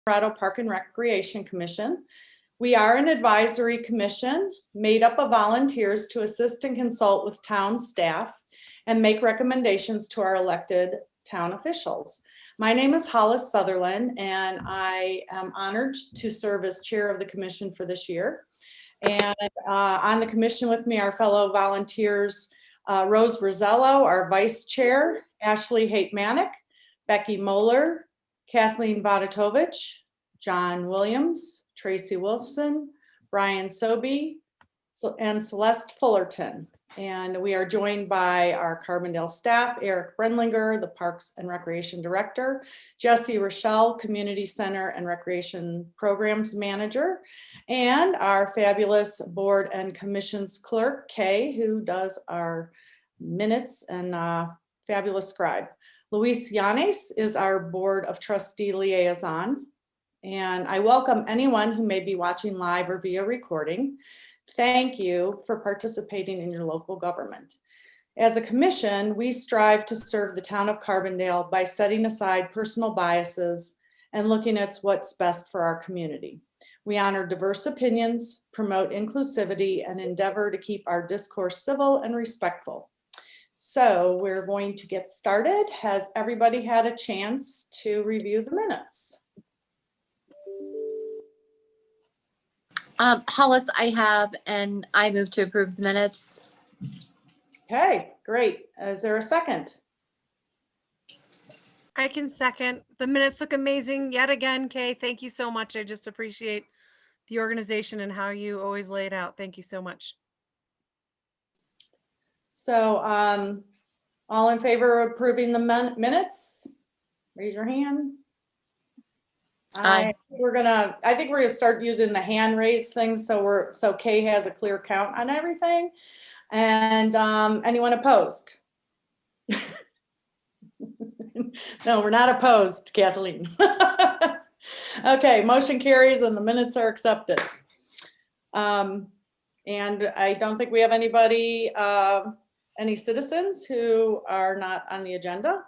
Colorado Park and Recreation Commission. We are an advisory commission made up of volunteers to assist and consult with town staff and make recommendations to our elected town officials. My name is Hollis Sutherland, and I am honored to serve as chair of the commission for this year. And on the commission with me are fellow volunteers, Rose Rosello, our vice chair, Ashley Haight-Manick, Becky Moeller, Kathleen Vodatovich, John Williams, Tracy Wilson, Brian Sobey, and Celeste Fullerton. And we are joined by our Carbondale staff, Eric Brenlinger, the Parks and Recreation Director, Jesse Rochelle, Community Center and Recreation Programs Manager, and our fabulous board and commissions clerk, Kay, who does our minutes and fabulous scribe. Luis Yanes is our Board of Trustee Liaison. And I welcome anyone who may be watching live or via recording. Thank you for participating in your local government. As a commission, we strive to serve the town of Carbondale by setting aside personal biases and looking at what's best for our community. We honor diverse opinions, promote inclusivity, and endeavor to keep our discourse civil and respectful. So we're going to get started. Has everybody had a chance to review the minutes? Hollis, I have, and I move to approve the minutes. Okay, great. Is there a second? I can second. The minutes look amazing yet again, Kay. Thank you so much. I just appreciate the organization and how you always lay it out. Thank you so much. So all in favor of approving the minutes? Raise your hand. Aye. I think we're gonna start using the hand raise thing so Kay has a clear count on everything. And anyone opposed? No, we're not opposed, Kathleen. Okay, motion carries and the minutes are accepted. And I don't think we have anybody, any citizens who are not on the agenda.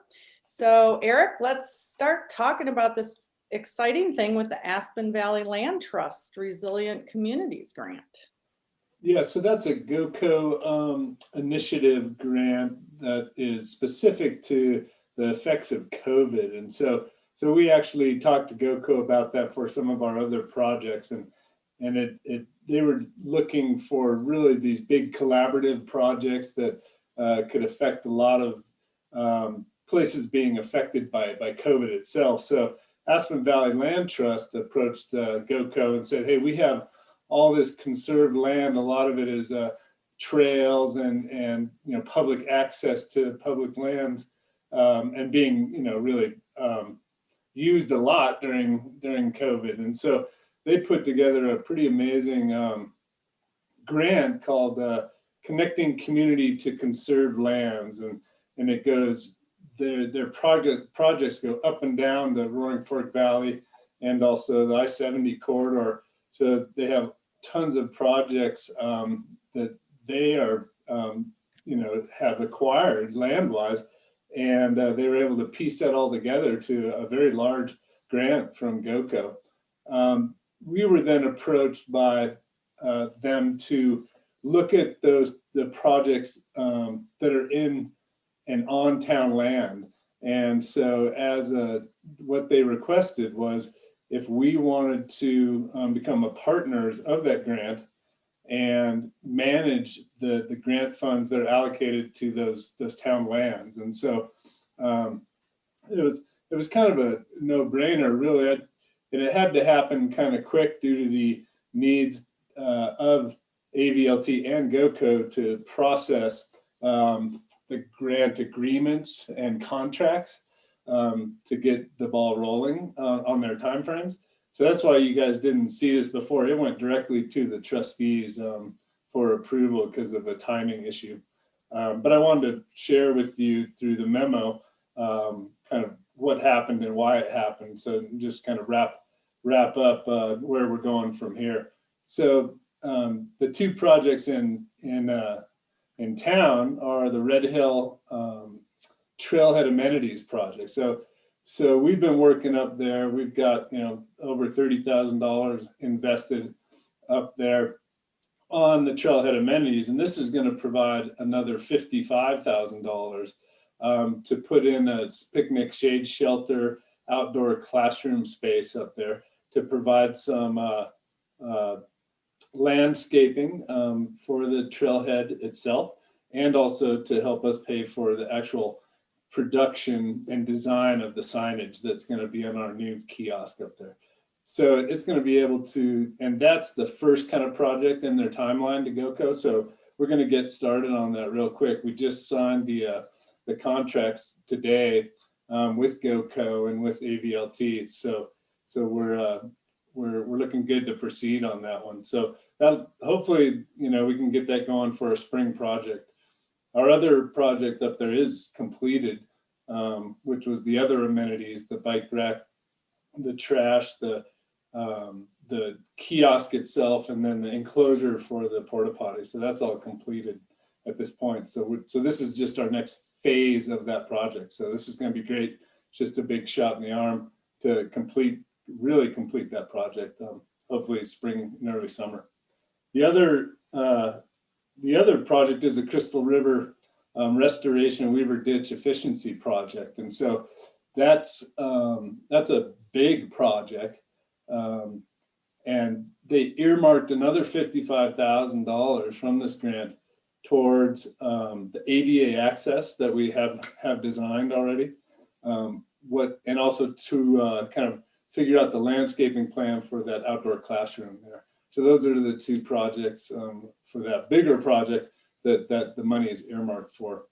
So Eric, let's start talking about this exciting thing with the Aspen Valley Land Trust Resilient Communities Grant. Yeah, so that's a GOCO initiative grant that is specific to the effects of COVID. And so we actually talked to GOCO about that for some of our other projects. And they were looking for really these big collaborative projects that could affect a lot of places being affected by COVID itself. So Aspen Valley Land Trust approached GOCO and said, hey, we have all this conserved land. A lot of it is trails and public access to public land and being really used a lot during COVID. And so they put together a pretty amazing grant called Connecting Community to Conserved Lands. And it goes, their projects go up and down the Roaring Fork Valley and also the I-70 corridor. So they have tons of projects that they are, have acquired land-wise, and they were able to piece that all together to a very large grant from GOCO. We were then approached by them to look at the projects that are in and on town land. And so what they requested was if we wanted to become a partners of that grant and manage the grant funds that are allocated to those town lands. And so it was kind of a no-brainer, really. And it had to happen kind of quick due to the needs of AVLT and GOCO to process the grant agreements and contracts to get the ball rolling on their timeframes. So that's why you guys didn't see this before. It went directly to the trustees for approval because of a timing issue. But I wanted to share with you through the memo kind of what happened and why it happened. So just kind of wrap up where we're going from here. So the two projects in town are the Red Hill Trailhead Amenities Project. So So we've been working up there. We've got, over $30,000 invested up there on the trailhead amenities. And this is going to provide another $55,000 to put in a picnic shade shelter, outdoor classroom space up there, to provide some landscaping for the trailhead itself, and also to help us pay for the actual production and design of the signage that's going to be on our new kiosk up there. So it's going to be able to, and that's the first kind of project in their timeline to GoCo. So we're going to get started on that real quick. We just signed the contracts today with GoCo and with AVLT. So we're looking good to proceed on that one. So that hopefully, we can get that going for a spring project. Our other project up there is completed, which was the other amenities, the bike rack, the trash, the kiosk itself, and then the enclosure for the porta potty. So that's all completed at this point. So this is just our next phase of that project. So this is going to be great. Just a big shot in the arm to really complete that project. Hopefully spring and early summer. The other project is the Crystal River restoration and Weaver Ditch efficiency project. And so that's a big project. And they earmarked another $55,000 from this grant towards the ADA access that we have designed already. And also to kind of figure out the landscaping plan for that outdoor classroom there. So those are the two projects for that bigger project that the money is earmarked for.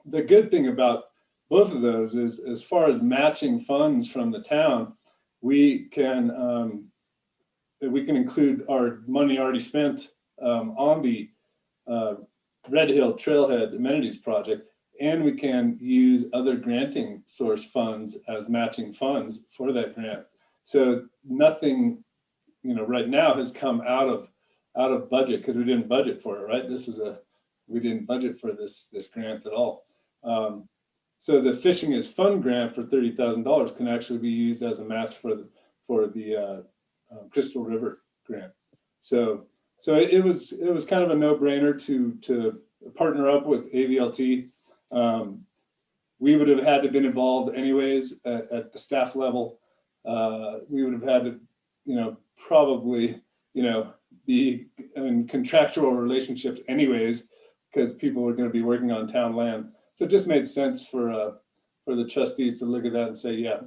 The good thing about both of those is, as far as matching funds from the town, we can include our money already spent on the Red Hill Trailhead Amenities Project, and we can use other granting source funds as matching funds for that grant. So nothing, right now has come out of budget, because we didn't budget for it, right? We didn't budget for this grant at all. So the Fishing is Fun grant for $30,000 can actually be used as a match for the Crystal River grant. So it was kind of a no-brainer to partner up with AVLT. We would have had to been involved anyways at the staff level. We would have had to, probably, be in contractual relationships anyways, because people were going to be working on town land. So it just made sense for the trustees to look at that and say, yeah,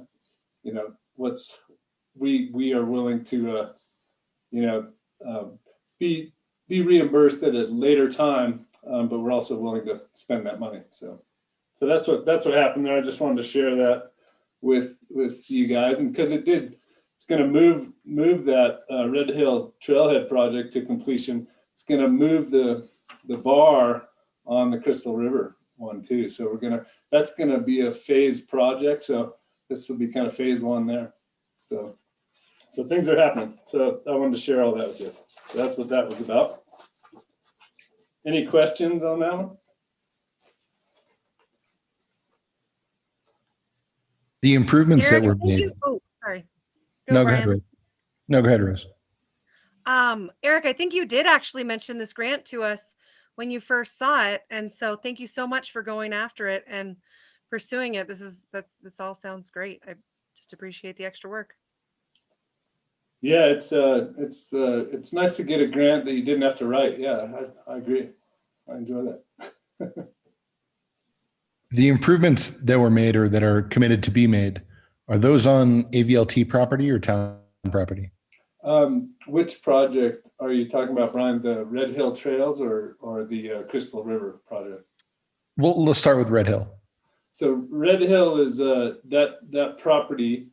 we are willing to, be reimbursed at a later time, but we're also willing to spend that money. So that's what happened there. I just wanted to share that with you guys, and because it's going to move that Red Hill Trailhead project to completion. It's going to move the bar on the Crystal River one too. So that's going to be a phased project. So this will be kind of phase one there. So things are happening. So I wanted to share all that with you. So that's what that was about. Any questions on that one? The improvements Eric, that were I think made. oh, sorry. No, go Brian. ahead, Rose. No, go ahead, Rose. Eric, I think you did actually mention this grant to us when you first saw it. And so thank you so much for going after it and pursuing it. This all sounds great. I just appreciate the extra work. Yeah, it's nice to get a grant that you didn't have to write. Yeah, I agree. I enjoy that. The improvements that were made or that are committed to be made, are those on AVLT property or town property? Which project are you talking about, Brian? The Red Hill Trails or the Crystal River project? Well, let's start with Red Hill. So Red Hill is that property,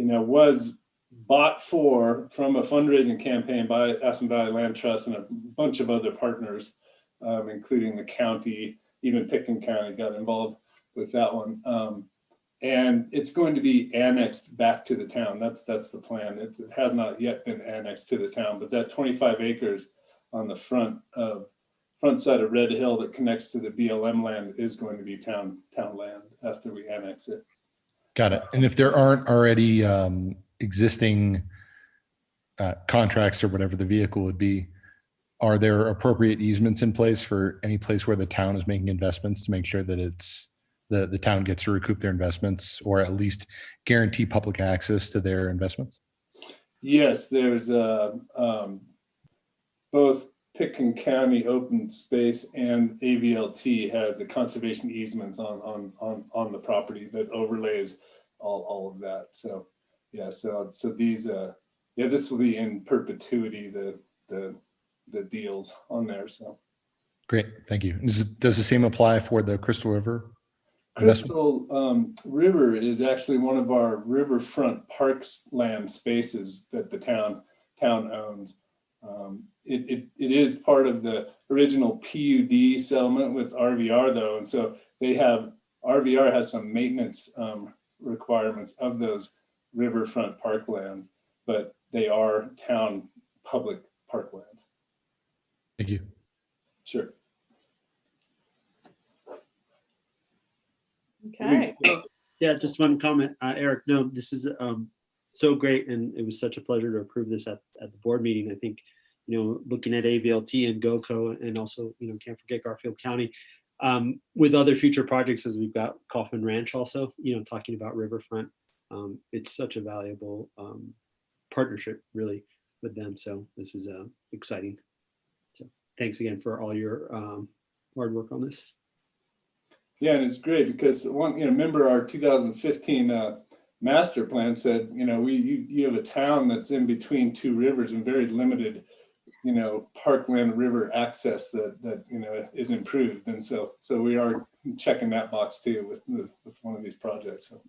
was bought from a fundraising campaign by Aspen Valley Land Trust and a bunch of other partners, including the county. Even Pickens County got involved with that one. And it's going to be annexed back to the town. That's the plan. It has not yet been annexed to the town, but that 25 acres on the front side of Red Hill that connects to the BLM land is going to be town land. we annex it. Got it. And if there aren't already existing contracts or whatever the vehicle would be, are there appropriate easements in place for any place where the town is making investments to make sure that it's the town gets to recoup their investments or at least guarantee public access to their investments? Yes, there's both Pitkin County Open Space and AVLT has a conservation easements on the property that overlays all of that. So yeah, so these this will be in perpetuity, the deals on there. So Great, thank you. Does the same apply for the Crystal River? Crystal River is actually one of our riverfront parks land spaces that the town owns. It is part of the original PUD settlement with RVR though, and so RVR has some maintenance requirements of those riverfront parklands, but they are town public parklands. Thank you. Sure. Okay. Yeah, just one comment, Eric. No, this is so great, and it was such a pleasure to approve this at the board meeting. I think, looking at AVLT and GoCo, and also, can't forget Garfield County, with other future projects, as we've got Kaufman Ranch also, talking about riverfront. It's such a valuable partnership, really, with them. So this is exciting. So thanks again for all your hard work on this. Yeah, and it's great because remember our 2015 master plan said, you have a town that's in between two rivers and very limited, parkland river access that is improved, and so we are checking that box too with one of these projects. So.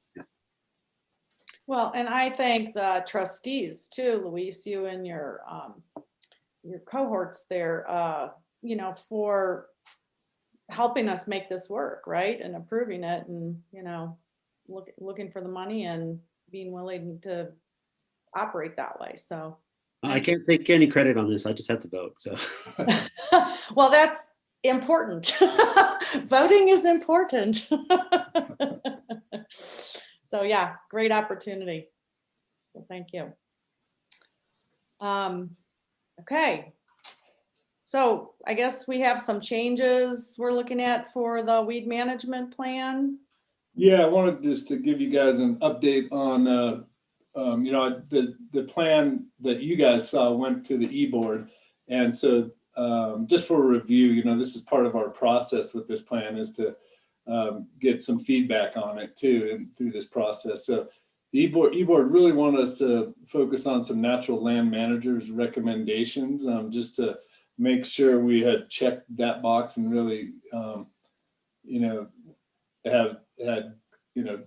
Well, and I thank the trustees too, Luis, you and your cohorts there, for helping us make this work, right? And approving it and, looking for the money and being willing to operate that way. So I can't take any credit on this. I just had to vote. So well, that's important. Voting is important. So yeah, great opportunity. So thank you. Okay. So I guess we have some changes we're looking at for the weed management plan. Yeah, I wanted just to give you guys an update on, the plan that you guys saw went to the e-board. And so just for review, this is part of our process with this plan is to get some feedback on it too, and through this process. So the e-board really wanted us to focus on some natural land managers recommendations, just to make sure we had checked that box and really,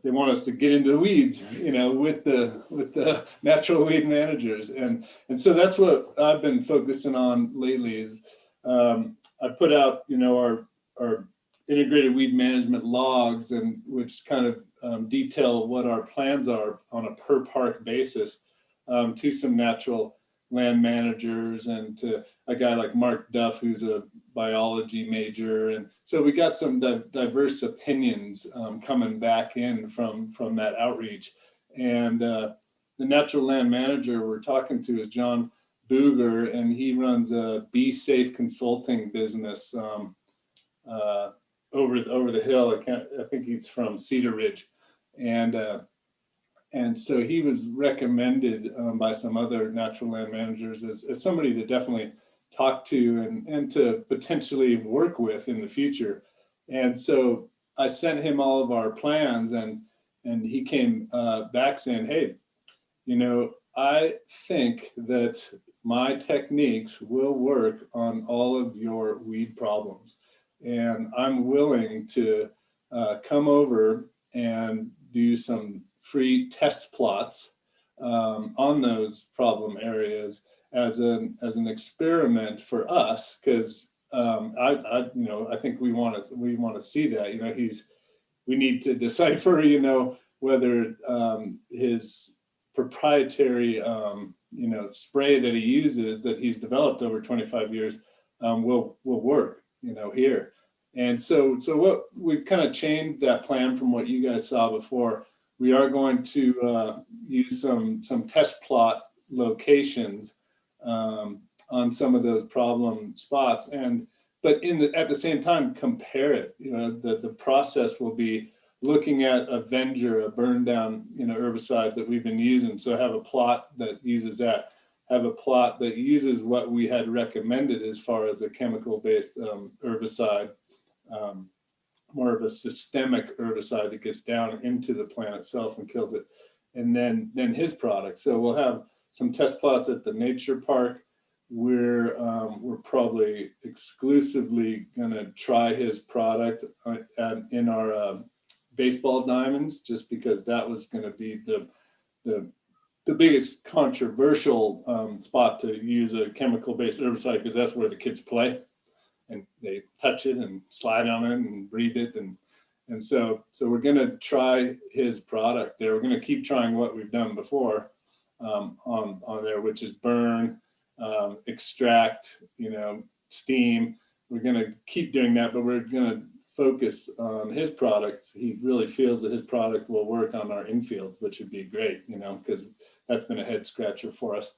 they want us to get into the weeds, with the natural weed managers. And so that's what I've been focusing on lately is I put out, our integrated weed management logs, and which kind of detail what our plans are on a per park basis to some natural land managers and to a guy like Mark Duff, who's a biology major. And so we got some diverse opinions coming back in from that outreach. And the natural land manager we're talking to is John Booger, and he runs a Be Safe consulting business over the hill. I think he's from Cedar Ridge. And so he was recommended by some other natural land managers as somebody to definitely talk to and to potentially work with in the future. And so I sent him all of our plans, and he came back saying, hey, I think that my techniques will work on all of your weed problems. And I'm willing to come over and do some free test plots on those problem areas as an experiment for us, because I think we want to see that we need to decipher whether his proprietary spray that he uses that he's developed over 25 years will work here. And so what we've kind of changed that plan from what you guys saw before. We are going to use some test plot locations on some of those problem spots, but at the same time compare it. The process will be looking at a Venger, a burn down herbicide that we've been using. So have a plot that uses that. Have a plot that uses what we had recommended as far as a chemical-based herbicide, more of a systemic herbicide that gets down into the plant itself and kills it, and then his product. So we'll have some test plots at the nature park. We're probably exclusively going to try his product in our baseball diamonds, just because that was going to be the biggest controversial spot to use a chemical-based herbicide, because that's where the kids play and they touch it and slide on it and breathe it, and so we're going to try his product there. We're going to keep trying what we've done before on there, which is burn, extract, steam. We're going to keep doing that, but we're going to focus on his product. He really feels that his product will work on our infields, which would be great, because that's been a head scratcher for us.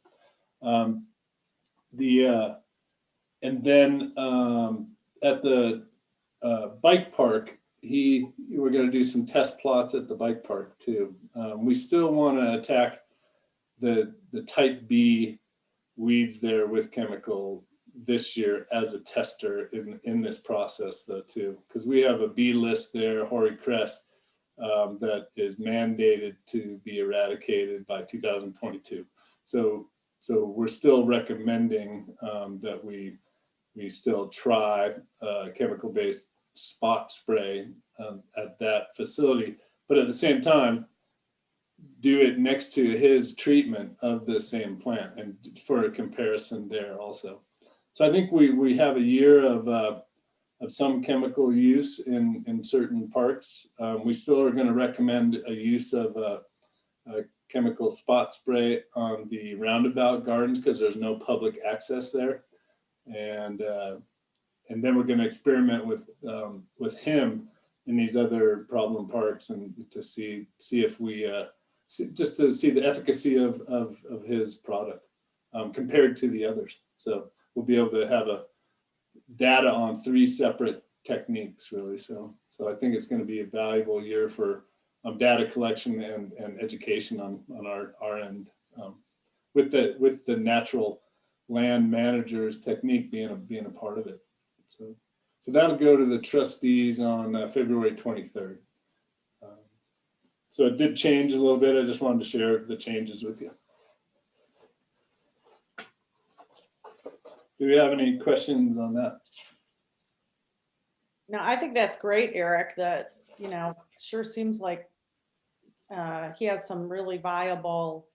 And then at the bike park, we're going to do some test plots at the bike park too. We still want to attack the type B weeds there with chemical this year as a tester in this process though too, because we have a B list there, hoary crest, that is mandated to be eradicated by 2022. So we're still recommending that we still try chemical-based spot spray at that facility, but at the same time, do it next to his treatment of the same plant and for a comparison there also. So I think we have a year of some chemical use in certain parks. We still are going to recommend a use of a chemical spot spray on the roundabout gardens because there's no public access there. And then we're going to experiment with him in these other problem parks and to see if we just to see the efficacy of his product compared to the others. So we'll be able to have a data on 3 separate techniques really. So I think it's going to be a valuable year for data collection and education on our end with the natural land managers technique being a part of it. So that'll go to the trustees on February 23rd. So it did change a little bit. I just wanted to share the changes with you. Do we have any questions on that? No, I think that's great, Eric, that, sure seems like he has some really viable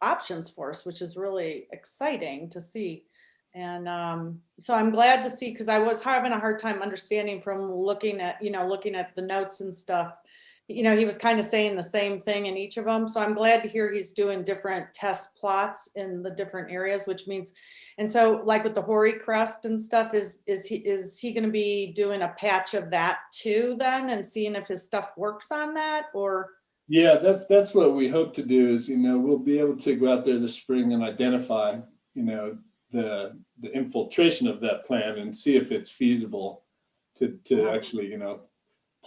options for us, which is really exciting to see. And so I'm glad to see, because I was having a hard time understanding from looking at the notes and stuff. He was kind of saying the same thing in each of them. So I'm glad to hear he's doing different test plots in the different areas, which means, and so like with the hoary crest and stuff, is he going to be doing a patch of that too then and seeing if his stuff works on that? Or yeah, that's what we hope to do is, we'll be able to go out there this spring and identify, the infiltration of that plant and see if it's feasible to actually,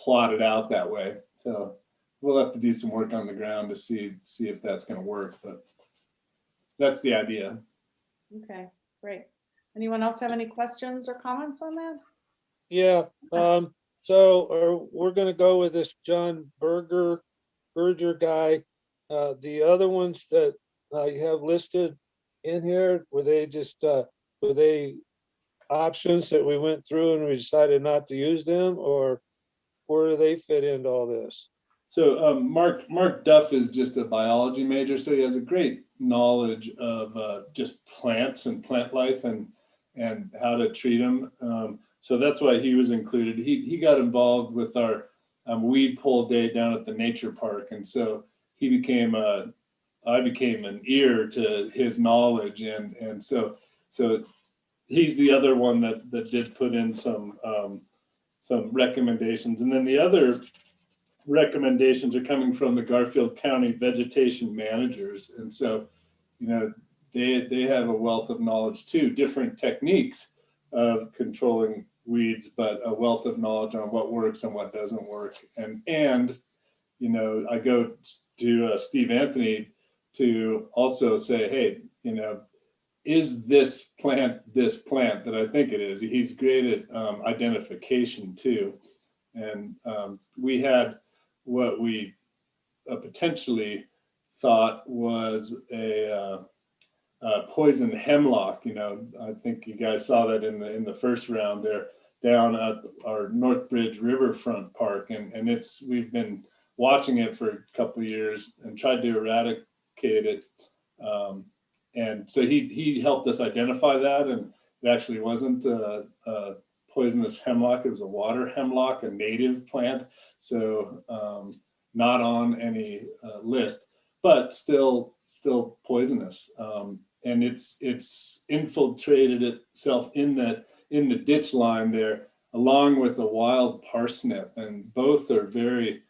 plot it out that way. So we'll have to do some work on the ground to see if that's going to work, but that's the idea. okay, great. Anyone else have any questions or comments on that? Yeah, so we're gonna go with this John Berger guy. The other ones that you have listed in here, were they options that we went through and we decided not to use them, or where do they fit into all this? So Mark Duff is just a biology major, so he has a great knowledge of just plants and plant life and how to treat them. So that's why he was included. He got involved with our weed pull day down at the nature park, and so I became an ear to his knowledge, and so he's the other one that did put in some some recommendations. And then the other recommendations are coming from the Garfield County vegetation managers. And so, they have a wealth of knowledge too, different techniques of controlling weeds, but a wealth of knowledge on what works and what doesn't work. And I go to Steve Anthony to also say, hey, is this plant that I think it is? He's great at identification too. And we had what we potentially thought was a poison hemlock. I think you guys saw that in the first round there down at our Northbridge Riverfront Park, and we've been watching it for a couple of years and tried to eradicate it. And so he helped us identify that, and it actually wasn't a poisonous hemlock. It was a water hemlock, a native plant. So not on any list, but still poisonous. And it's infiltrated itself in the ditch line there, along with a wild parsnip, and both are very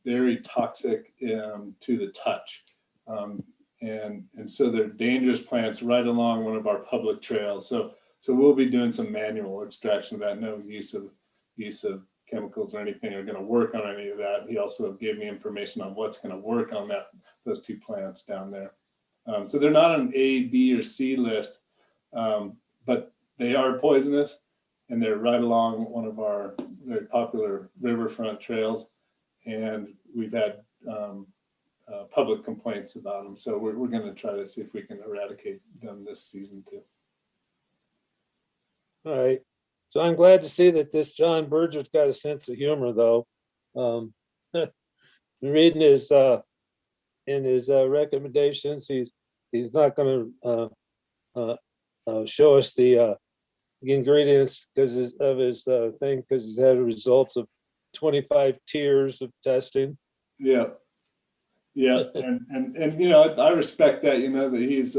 very toxic to the touch. And so they're dangerous plants right along one of our public trails. So we'll be doing some manual extraction of that. No use of chemicals or anything are going to work on any of that. He also gave me information on what's going to work on those two plants down there. So they're not an A, B, or C list, but they are poisonous, and they're right along one of our very popular riverfront trails. And we've had public complaints about them. So we're going to try to see if we can eradicate them this season too. All right. So I'm glad to see that this John Berger's got a sense of humor, though. Reading his in his recommendations, he's not going to show us the ingredients because of his thing, because he's had results of 25 tiers of testing. Yeah. And I respect that, that he's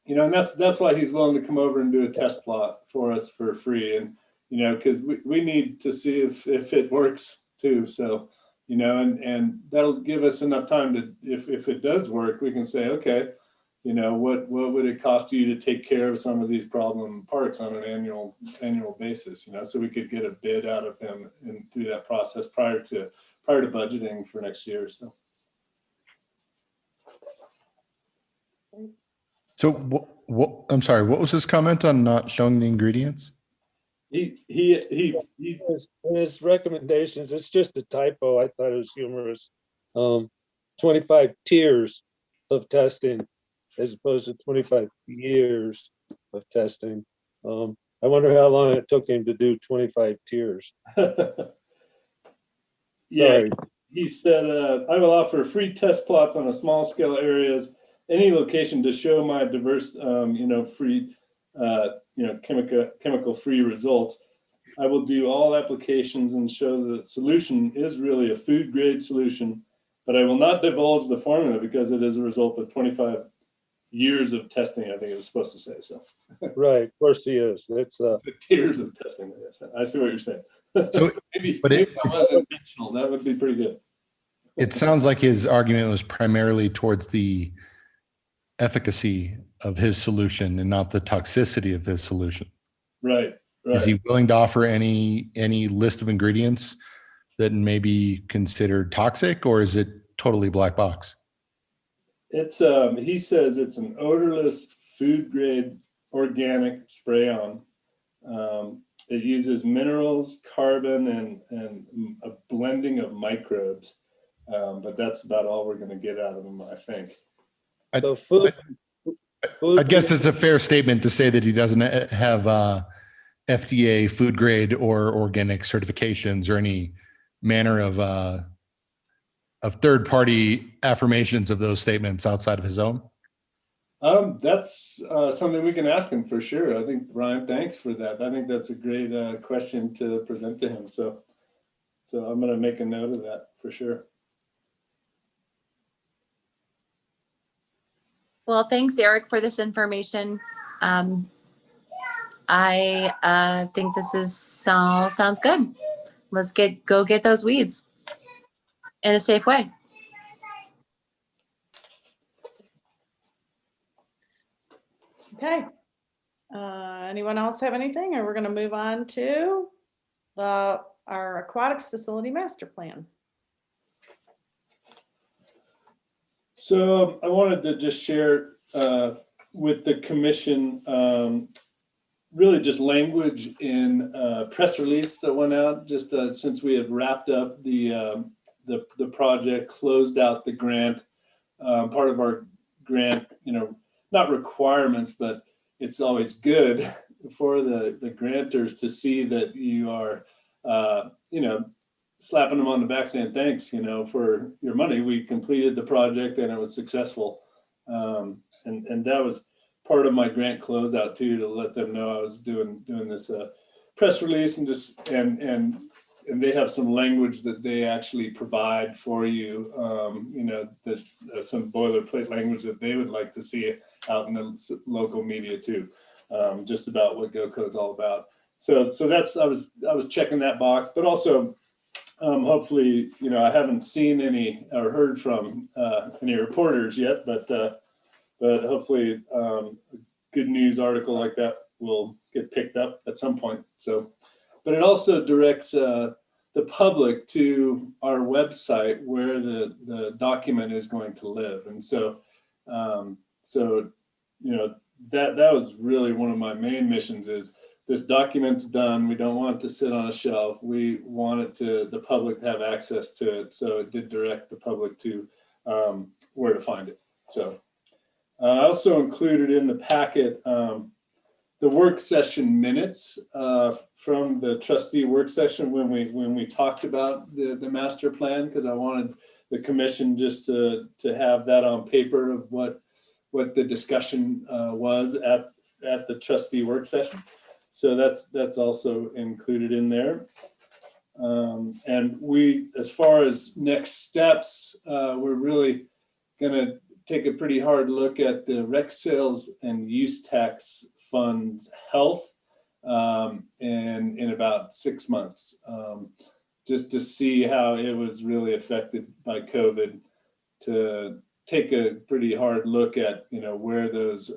and that's why he's willing to come over and do a test plot for us for free. And because we need to see if it works too. So and that'll give us enough time to, if it does work, we can say, okay, what would it cost you to take care of some of these problem parks on an annual basis, so we could get a bid out of him and through that process prior to budgeting for next year. So what, I'm sorry, what was his comment on not showing the ingredients? He In his recommendations, it's just a typo. I thought it was humorous. 25 tiers of testing as opposed to 25 years of testing. I wonder how long it took him to do 25 tiers. Yeah, Sorry. he said, I will offer free test plots on a small scale areas, any location to show my diverse, free, chemical free results. I will do all applications and show that the solution is really a food grade solution, but I will not divulge the formula because it is a result of 25 years of testing, I think it was supposed to say. So Right, of course he is. That's years of testing. I see what you're saying. So, maybe but that was intentional. That would be pretty good. it sounds like his argument was primarily towards the efficacy of his solution and not the toxicity of his solution. Right. Is he willing to offer any list of ingredients that may be considered toxic, or is it totally black box? It's he says it's an odorless food grade organic spray on. It uses minerals, carbon, and a blending of microbes. But that's about all we're going to get out of them, I think. I guess it's a fair statement to say that he doesn't have FDA food grade or organic certifications or any manner of third-party affirmations of those statements outside of his own. That's something we can ask him for sure. I think, Ryan, thanks for that. I think that's a great question to present to him. So I'm going to make a note of that for sure. Well, thanks, Eric, for this information. I think this sounds good. Let's go get those weeds in a safe way. Okay. Anyone else have anything, or we're going to move on to our aquatics facility master plan? So I wanted to just share with the commission really just language in a press release that went out just since we have wrapped up the project, closed out the grant. Part of our grant, not requirements, but it's always good for the grantors to see that you are, slapping them on the back saying, thanks, for your money. We completed the project and it was successful. And that was part of my grant closeout too, to let them know I was doing this press release and and they have some language that they actually provide for you, that some boilerplate language that they would like to see out in the local media too, just about what GoCo is all about. So that's I was checking that box, but also hopefully, I haven't seen any or heard from any reporters yet, but hopefully a good news article like that will get picked up at some point. So, but it also directs the public to our website where the document is going to live. And so, that was really one of my main missions is this document's done. We don't want it to sit on a shelf. We want the public to have access to it. So it did direct the public to where to find it. So I also included in the packet the work session minutes from the trustee work session when we talked about the master plan, because I wanted the commission just to have that on paper of what the discussion was at the trustee work session. So that's also included in there. And we, as far as next steps, we're really gonna take a pretty hard look at the rec sales and use tax fund's health in about 6 months, just to see how it was really affected by COVID, to take a pretty hard look at, where those,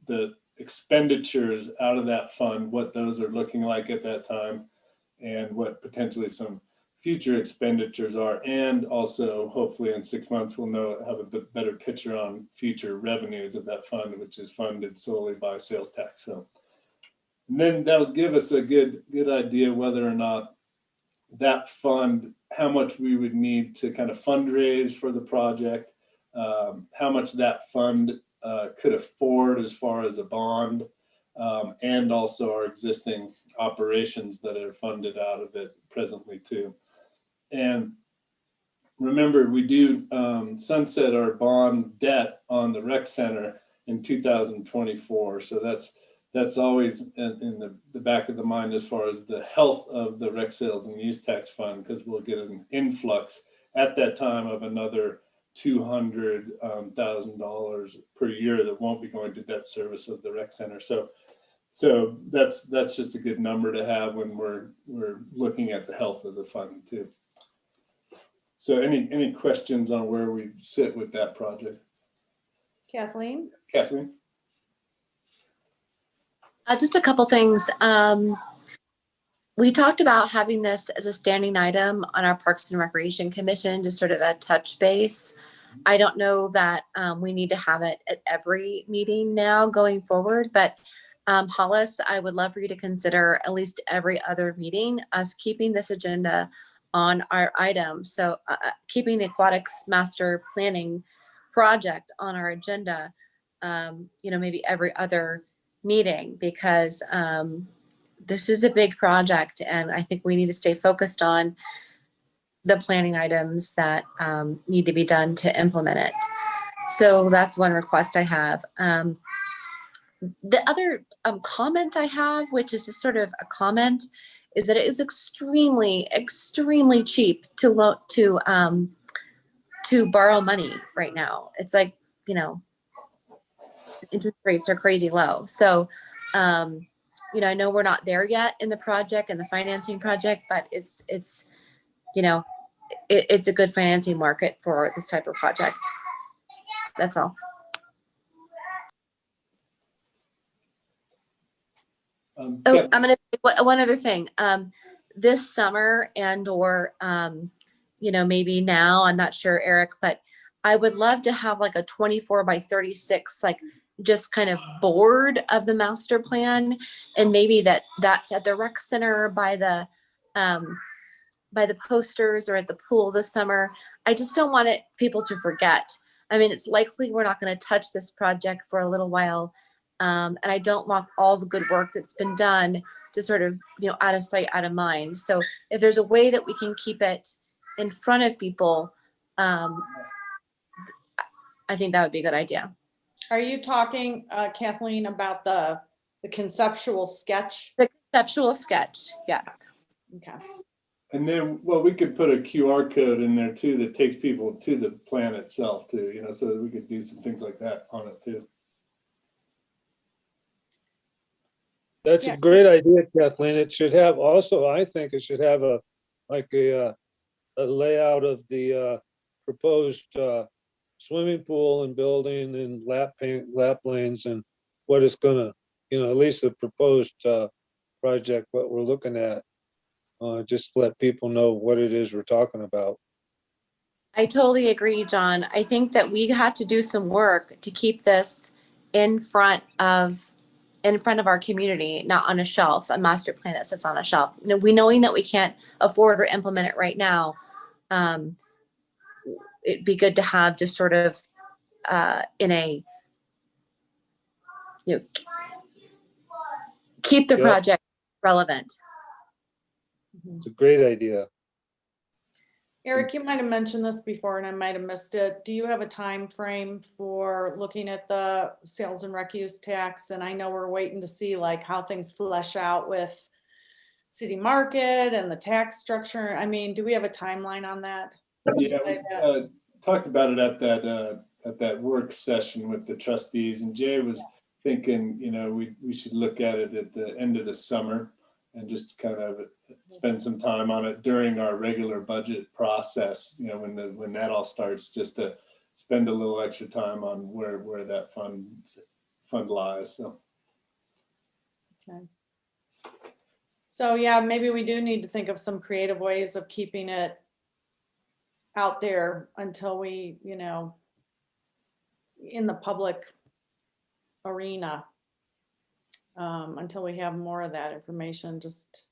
the expenditures out of that fund, what those are looking like at that time, and what potentially some future expenditures are, and also hopefully in 6 months we'll have a bit better picture on future revenues of that fund, which is funded solely by sales tax. So and then that'll give us a good idea whether or not that fund, how much we would need to kind of fundraise for the project, how much that fund could afford as far as a bond, and also our existing operations that are funded out of it presently too. And remember, we do sunset our bond debt on the rec center in 2024. So that's always in the back of the mind as far as the health of the rec sales and use tax fund, because we'll get an influx at that time of another $200,000 per year that won't be going to debt service of the rec center. So that's just a good number to have when we're looking at the health of the fund too. So any questions on where we sit with that project? Kathleen? Kathleen? Just a couple things. We talked about having this as a standing item on our Parks and Recreation Commission, just sort of a touch base. I don't know that we need to have it at every meeting now going forward, but Hollis, I would love for you to consider at least every other meeting us keeping this agenda on our item. So keeping the aquatics master planning project on our agenda, maybe every other meeting, because this is a big project and I think we need to stay focused on the planning items that need to be done to implement it. So that's one request I have. The other comment I have, which is just sort of a comment, is that it is extremely, extremely cheap to borrow money right now. It's like, interest rates are crazy low. So You know, I know we're not there yet in the project and the financing project, but it's, you know, it's a good financing market for this type of project. That's all. Oh, Yep. I'm gonna say one other thing. This summer or, you know, maybe now, I'm not sure, Eric, but I would love to have like a 24 by 36, like just kind of board of the master plan. And maybe that's at the rec center by the posters or at the pool this summer. I just don't want people to forget. I mean, it's likely we're not going to touch this project for a little while. And I don't want all the good work that's been done to sort of, you know, out of sight, out of mind. So if there's a way that we can keep it in front of people, I think that would be a good idea. Are you talking, Kathleen, about the conceptual sketch? The conceptual sketch, yes. Okay. And then, well, we could put a QR code in there too that takes people to the plan itself too, you know, so that we could do some things like that on it too. That's Yeah. a great idea, Kathleen. It should have also, I think it should have a layout of the proposed swimming pool and building and lap lanes and what it's gonna, you know, at least the proposed project, what we're looking at. Just let people know what it is we're talking about. I totally agree, John. I think that we have to do some work to keep this in front of our community, not on a shelf, a master plan that sits on a shelf. You know, knowing that we can't afford or implement it right now, it'd be good to have just sort of in a, you know, keep the Yeah. project relevant. It's a great idea. Eric, you might have mentioned this before and I might have missed it. Do you have a time frame for looking at the sales and rec use tax? And I know we're waiting to see like how things flesh out with city market and the tax structure. I mean, do we have a timeline on that? Yeah, we talked about it at that work session with the trustees, and Jay was thinking, you know, we should look at it at the end of the summer and just kind of spend some time on it during our regular budget process, you know, when that all starts, just to spend a little extra time on where that fund lies. So. Okay. So yeah, maybe we do need to think of some creative ways of keeping it out there until we, you know, in the public arena, until we have more of that information. Just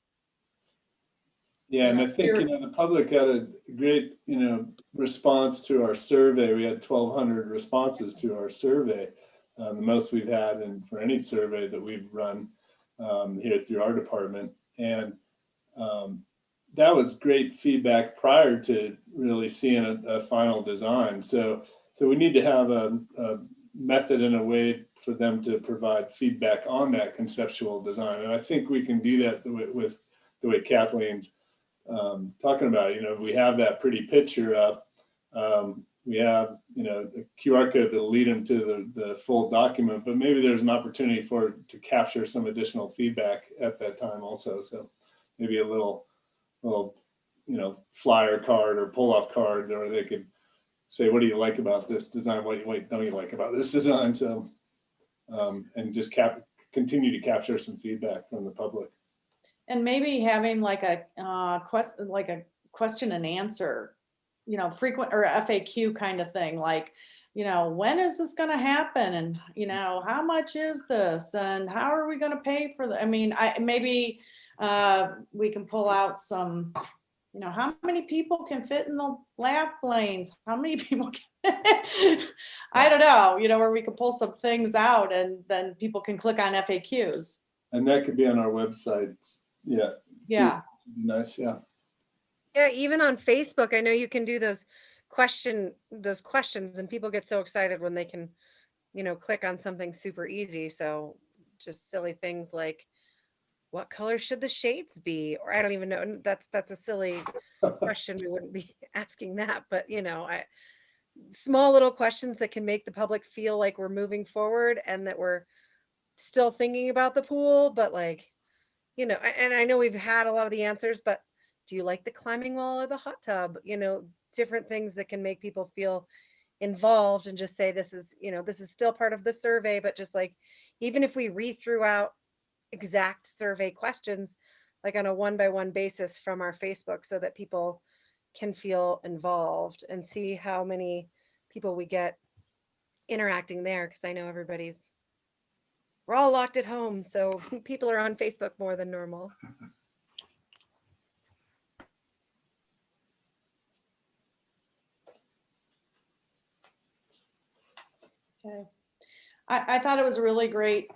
yeah, and I think, you know, the public had a great, you know, response to our survey. We had 1,200 responses to our survey, the most we've had for any survey that we've run here through our department. And that was great feedback prior to really seeing a final design. So we need to have a method and a way for them to provide feedback on that conceptual design. And I think we can do that with the way Kathleen's talking about. You know, we have that pretty picture up. We have, you know, the QR code that'll lead them to the full document, but maybe there's an opportunity to capture some additional feedback at that time also. So maybe a little, you know, flyer card or pull-off card, or they could say, what do you like about this design? What don't you like about this design? So, and just continue to capture some feedback from the public. and maybe having like a question and answer, you know, frequent or FAQ kind of thing, like, you know, when is this going to happen, and you know, how much is this, and how are we going to pay for the? I mean, maybe we can pull out some, you know, how many people can fit in the lap lanes? How many people can, I don't know, you know, where we could pull some things out and then people can click on FAQs. And that could be on our website. Yeah. Yeah. Nice. Yeah. Yeah, even on Facebook, I know you can do those questions, and people get so excited when they can, you know, click on something super easy. So just silly things like, what color should the shades be? Or I don't even know. That's a silly question. We wouldn't be asking that, but you know, small little questions that can make the public feel like we're moving forward and that we're still thinking about the pool, but like, you know, and I know we've had a lot of the answers, but do you like the climbing wall or the hot tub? You know, different things that can make people feel involved and just say, this is, you know, this is still part of the survey, but just like, even if we re-threw out exact survey questions, like on a 1-by-1 basis from our Facebook, so that people can feel involved and see how many people we get interacting there. Because I know we're all locked at home, so people are on Facebook more than normal. Okay. I thought it was a really great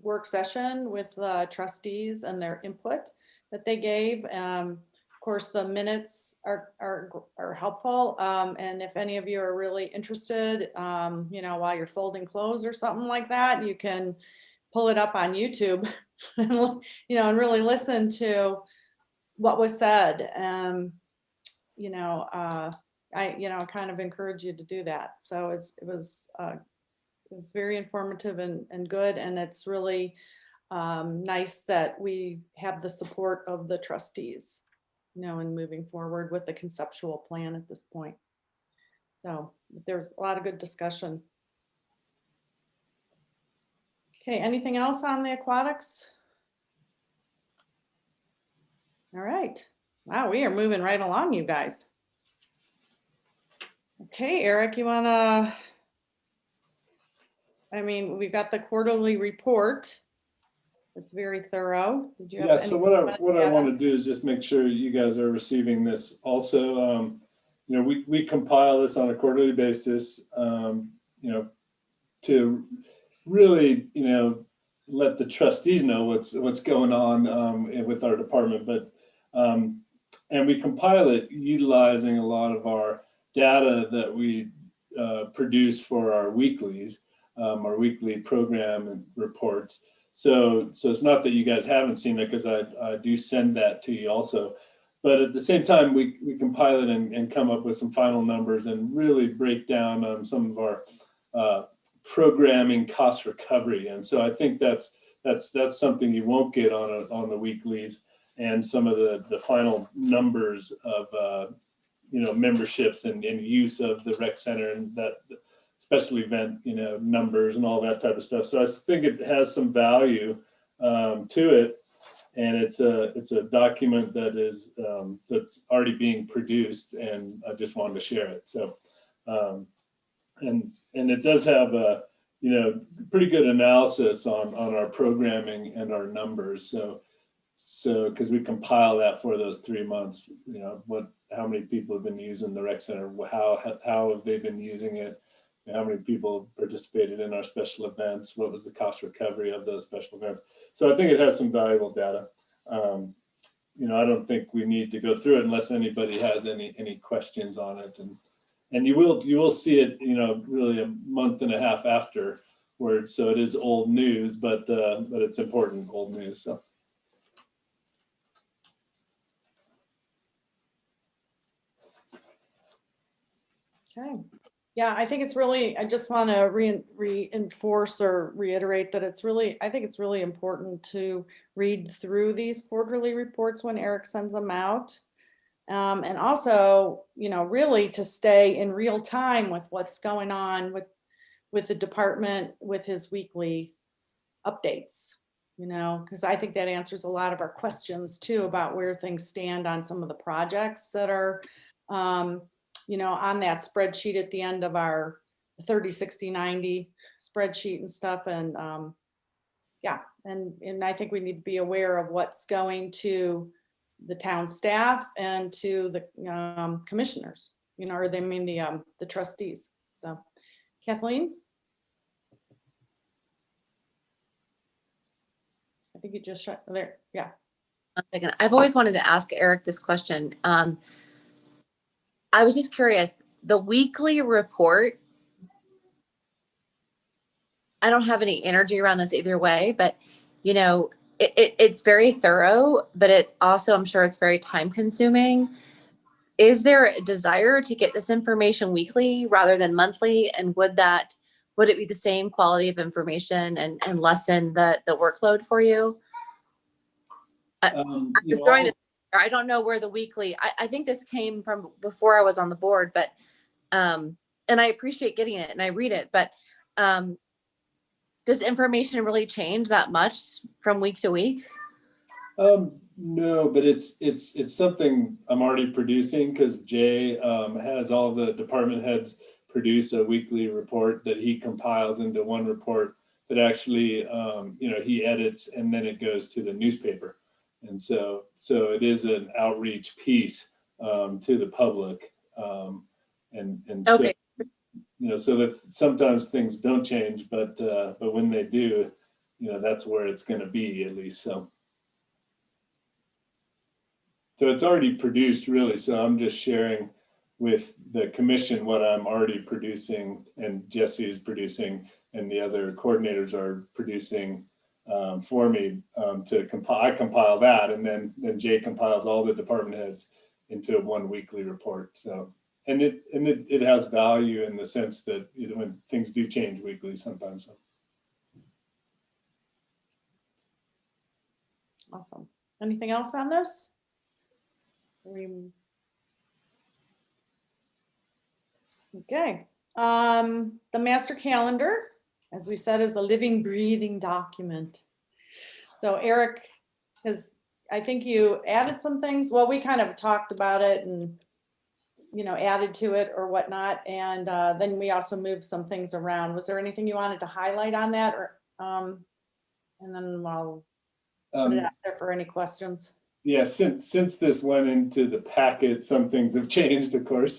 work session with the trustees and their input that they gave. Of course, the minutes are helpful. And if any of you are really interested, you know, while you're folding clothes or something like that, you can pull it up on YouTube, and, you know, and really listen to what was said. You know, I kind of encourage you to do that. So it was very informative and good, and it's really nice that we have the support of the trustees, you know, in moving forward with the conceptual plan at this point. So there's a lot of good discussion. Okay, anything else on the aquatics? All right. Wow, we are moving right along, you guys. Okay, Eric, you wanna, I mean, we've got the quarterly report. It's very thorough. Did you have Yeah, so what I add want on? to do is just make sure you guys are receiving this also. You know, we compile this on a quarterly basis, you know, to really, you know, let the trustees know what's going on with our department. But and we compile it utilizing a lot of our data that we produce for our weeklies, our weekly program and reports. So it's not that you guys haven't seen it, because I do send that to you also. But at the same time, we compile it and come up with some final numbers and really break down some of our programming cost recovery. And so I think that's something you won't get on the weeklies, and some of the final numbers of you know, memberships and use of the rec center, and that special event, you know, numbers and all that type of stuff. So I think it has some value to it, and it's a document that is that's already being produced, and I just wanted to share it. So and it does have a, you know, pretty good analysis on our programming and our numbers. So because we compile that for those 3 months, you know, how many people have been using the rec center, how have they been using it, how many people participated in our special events, what was the cost recovery of those special events. So I think it has some valuable data. You know, I don't think we need to go through it unless anybody has any questions on it. And you will see it, you know, really a month and a half afterwards. So it is old news, but it's important old news. So. Okay. Yeah, I think it's really, I just want to reinforce or reiterate that I think it's really important to read through these quarterly reports when Eric sends them out. And also, you know, really to stay in real time with what's going on with the department, with his weekly updates, you know, because I think that answers a lot of our questions too about where things stand on some of the projects that are, you know, on that spreadsheet at the end of our 30, 60, 90 spreadsheet and stuff. And yeah, and I think we need to be aware of what's going to the town staff and to the commissioners, you know, or they mean the trustees. So Kathleen? I think you just shut there. Yeah. 1 second. I've always wanted to ask Eric this question. I was just curious, the weekly report, I don't have any energy around this either way, but you know, it's very thorough, but it also, I'm sure it's very time consuming. Is there a desire to get this information weekly rather than monthly? And would would it be the same quality of information and lessen the workload for you? I'm You just know, throwing it there. I don't know where the weekly, I think this came from before I was on the board, but, and I appreciate getting it and I read it, but, does information really change that much from week to week? No, but it's something I'm already producing because Jay has all the department heads produce a weekly report that he compiles into one report that actually he edits and then it goes to the newspaper. And so it is an outreach piece to the public. And Okay. so that sometimes things don't change, but when they do, that's where it's going to be at least. So it's already produced really. So I'm just sharing with the commission what I'm already producing and Jesse is producing and the other coordinators are producing for me to compile. I compile that and then Jay compiles all the department heads into one weekly report. So, and it has value in the sense that when things do change weekly sometimes. Awesome. Anything else on this? Okay. The master calendar, as we said, is a living, breathing document. So Eric I think you added some things. Well, we kind of talked about it and, added to it or whatnot. And then we also moved some things around. Was there anything you wanted to highlight on that? Or, and then I'll put it out there for any questions. Yeah, since this went into the packet, some things have changed, of course.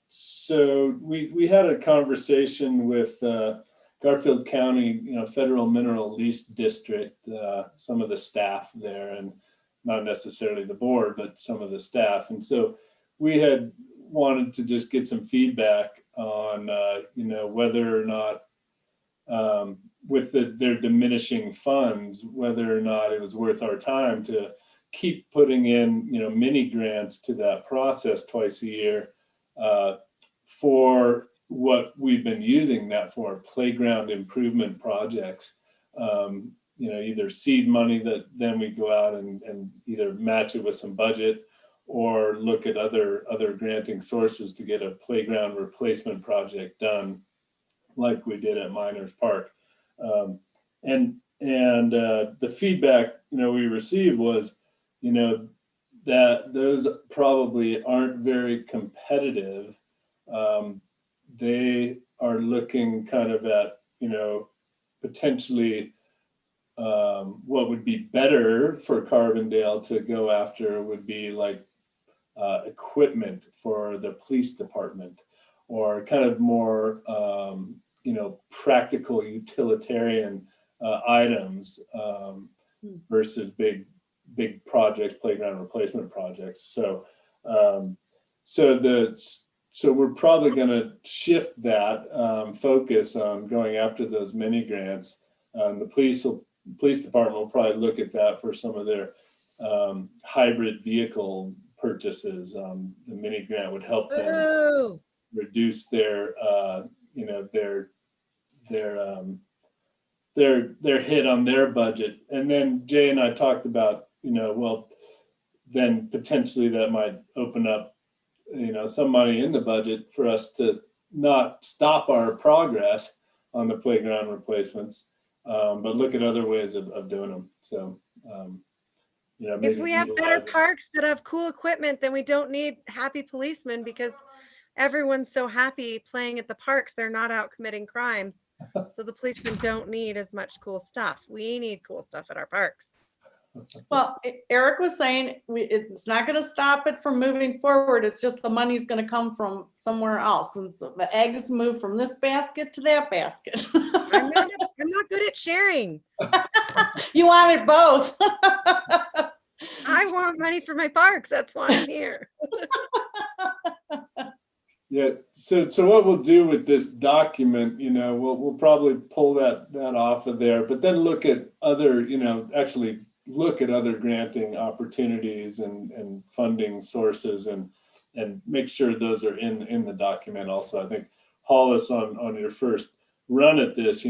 So we had a conversation with Garfield County, Federal Mineral Lease District, some of the staff there, and not necessarily the board, but some of the staff. And so we had wanted to just get some feedback on, whether or not with their diminishing funds, whether or not it was worth our time to keep putting in, mini grants to that process twice a year for what we've been using that for, playground improvement projects. Either seed money that then we go out and either match it with some budget or look at other granting sources to get a playground replacement project done like we did at Miners Park. And the feedback, we received was, that those probably aren't very competitive. They are looking kind of at, potentially what would be better for Carbondale to go after would be like equipment for the police department or kind of more, practical utilitarian items versus big projects, playground replacement projects. So we're probably going to shift that focus on going after those mini grants. The police department will probably look at that for some of their hybrid vehicle purchases. The mini grant would help them reduce their hit on their budget. And then Jay and I talked about, then potentially that might open up, some money in the budget for us to not stop our progress on the playground replacements, but look at other ways of doing them. So, if we have better parks that have cool equipment, then we don't need happy policemen because everyone's so happy playing at the parks. They're not out committing crimes. So the policemen don't need as much cool stuff. We need cool stuff at our parks. Well, Eric was saying it's not going to stop it from moving forward. It's just the money's going to come from somewhere else. And so the eggs move from this basket to that basket. I'm not good at sharing. You wanted both. I want money for my parks. That's why I'm here. Yeah. So what we'll do with this document, we'll probably pull that off of there, but then look at other, actually look at other granting opportunities and funding sources and make sure those are in the document also. I think Hollis on your first run at this,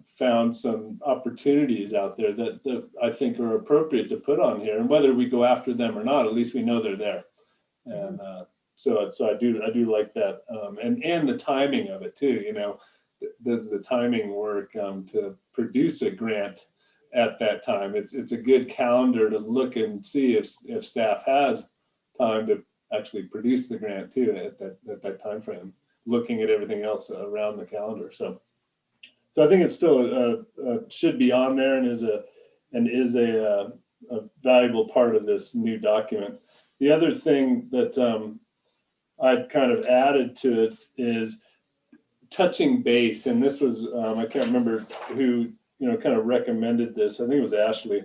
found some opportunities out there that I think are appropriate to put on here, and whether we go after them or not, at least we know they're there. And so I do like that, and the timing of it too. Does the timing work to produce a grant at that time? It's a good calendar to look and see if staff has time to actually produce the grant too at that time frame, looking at everything else around the calendar. So I think it's still should be on there and is a valuable part of this new document. The other thing that I'd kind of added to it is touching base, and this was I can't remember who kind of recommended this. I think it was Ashley.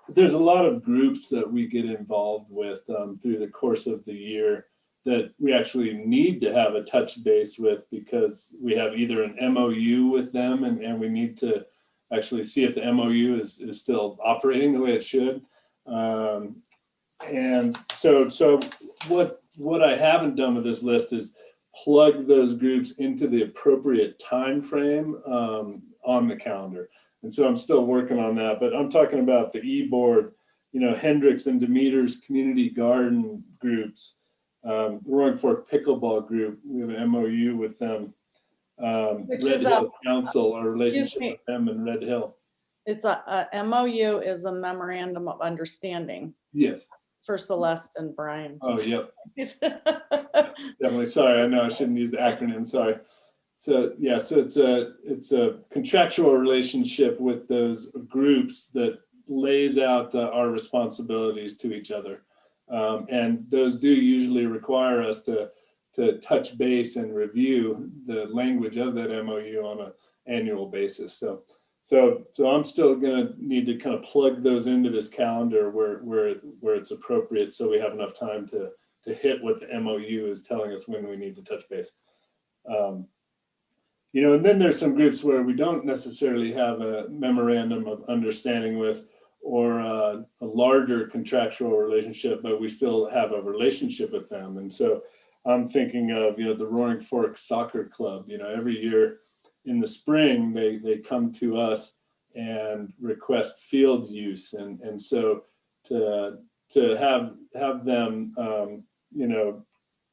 There's a lot of groups that we get involved with through the course of the year that we actually need to have a touch base with, because we have either an MOU with them and we need to actually see if the MOU is still operating the way it should. And so what I haven't done with this list is plug those groups into the appropriate time frame on the calendar. And so I'm still working on that, but I'm talking about the e-board, Hendricks and Demeter's community garden groups, Roaring Fork pickleball group. We have an MOU with them. Red Hill Council, our relationship with them in Red Hill. It's a MOU is a memorandum of understanding. Yes. For Celeste and Brian. Oh, yep. Definitely. Sorry, I know I shouldn't use the acronym. Sorry. So yeah, so it's a contractual relationship with those groups that lays out our responsibilities to each other, and those do usually require us to touch base and review the language of that MOU on an annual basis. So I'm still going to need to kind of plug those into this calendar where it's appropriate, so we have enough time to hit what the MOU is telling us when we need to touch base. And then there's some groups where we don't necessarily have a memorandum of understanding with, or a larger contractual relationship, but we still have a relationship with them. And so I'm thinking of, the Roaring Fork Soccer Club. Every year in the spring, they come to us and request field use. And so to have them,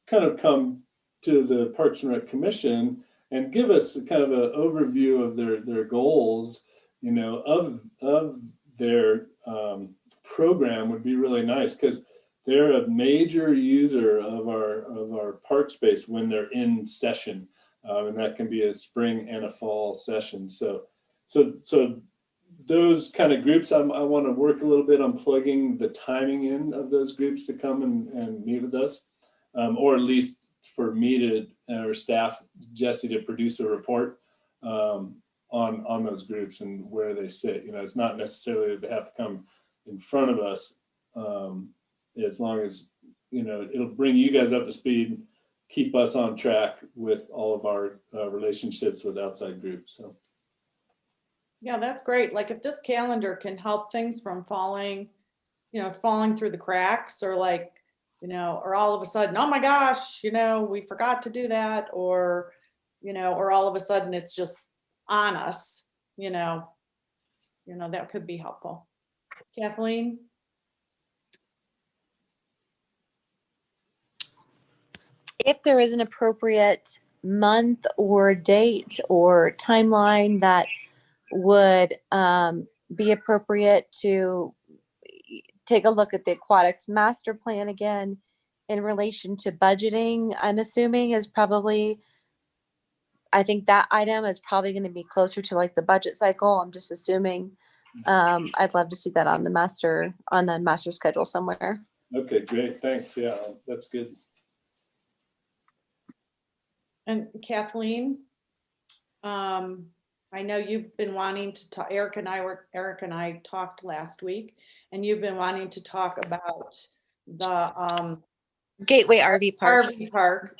kind of come to the Parks and Rec Commission and give us kind of an overview of their goals, of their program would be really nice, because they're a major user of our park space when they're in session, and that can be a spring and a fall session. So those kind of groups, I want to work a little bit on plugging the timing in of those groups to come and meet with us, or at least for me or staff, Jesse, to produce a report on those groups and where they sit. It's not necessarily that they have to come in front of us, as long as, it'll bring you guys up to speed, keep us on track with all of our relationships with outside groups. So. Yeah, that's great. Like if this calendar can help things from falling through the cracks, or or all of a sudden, oh my gosh, we forgot to do that, or all of a sudden it's just on us, that could be helpful. Kathleen? If there is an appropriate month or date or timeline that would be appropriate to take a look at the aquatics master plan again in relation to budgeting, I'm assuming is probably, I think that item is probably going to be closer to like the budget cycle. I'm just assuming. I'd love to see that on the master schedule somewhere. Okay, great. Thanks. Yeah, that's good. And Kathleen, I know you've been wanting to talk, Eric and I talked last week, and you've been wanting to talk about the Gateway RV Park. RV park.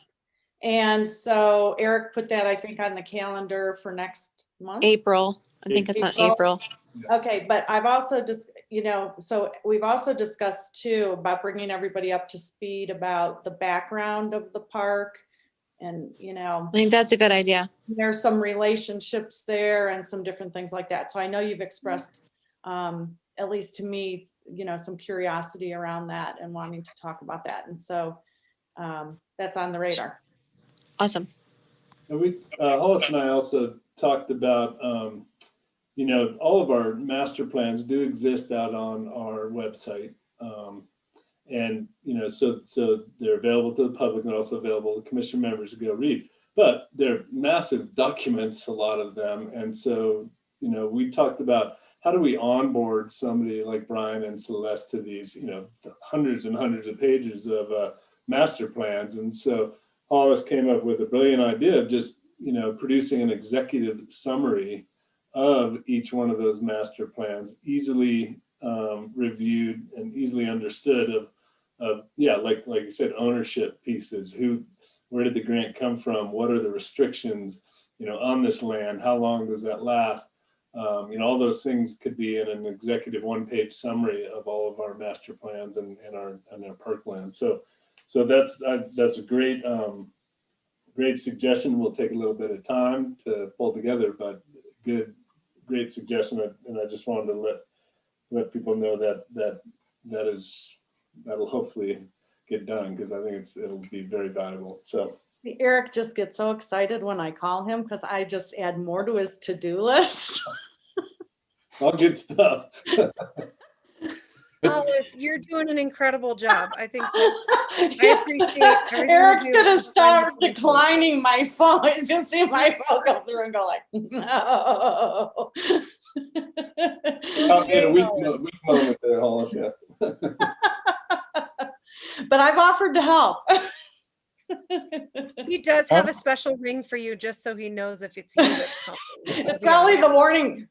And so Eric put that, I think, on the calendar for next month. April. I think it's on April. Okay, but I've also just, so we've also discussed too about bringing everybody up to speed about the background of the park, And, I think that's a good idea. there's some relationships there and some different things like that. So I know you've expressed, at least to me, some curiosity around that and wanting to talk about that. And so that's on the radar. Awesome. And Hollis and I also talked about, all of our master plans do exist out on our website. And, so they're available to the public and also available to commission members to go read. But they're massive documents, a lot of them. And so, we talked about how do we onboard somebody like Brian and Celeste to these, hundreds and hundreds of pages of master plans. And so Hollis came up with a brilliant idea of just, producing an executive summary of each one of those master plans, easily reviewed and easily understood of like you said, ownership pieces, where did the grant come from? What are the restrictions, on this land? How long does that last? All those things could be in an executive one-page summary of all of our master plans and our park land. So that's a great suggestion. Will take a little bit of time to pull together, but great suggestion. And I just wanted to let people know that'll hopefully get done, because I think it'll be very valuable. So Eric just gets so excited when I call him because I just add more to his to-do list. all good stuff. Hollis, you're doing an incredible job. I think I appreciate everything Eric's you do. gonna start declining my phone. He's gonna see my phone come through and go like, no. I'll get a weak moment there, Hollis. Yeah. But I've offered to help. He does have a special ring for you, just so he knows if it's you that's calling. It's probably the warning.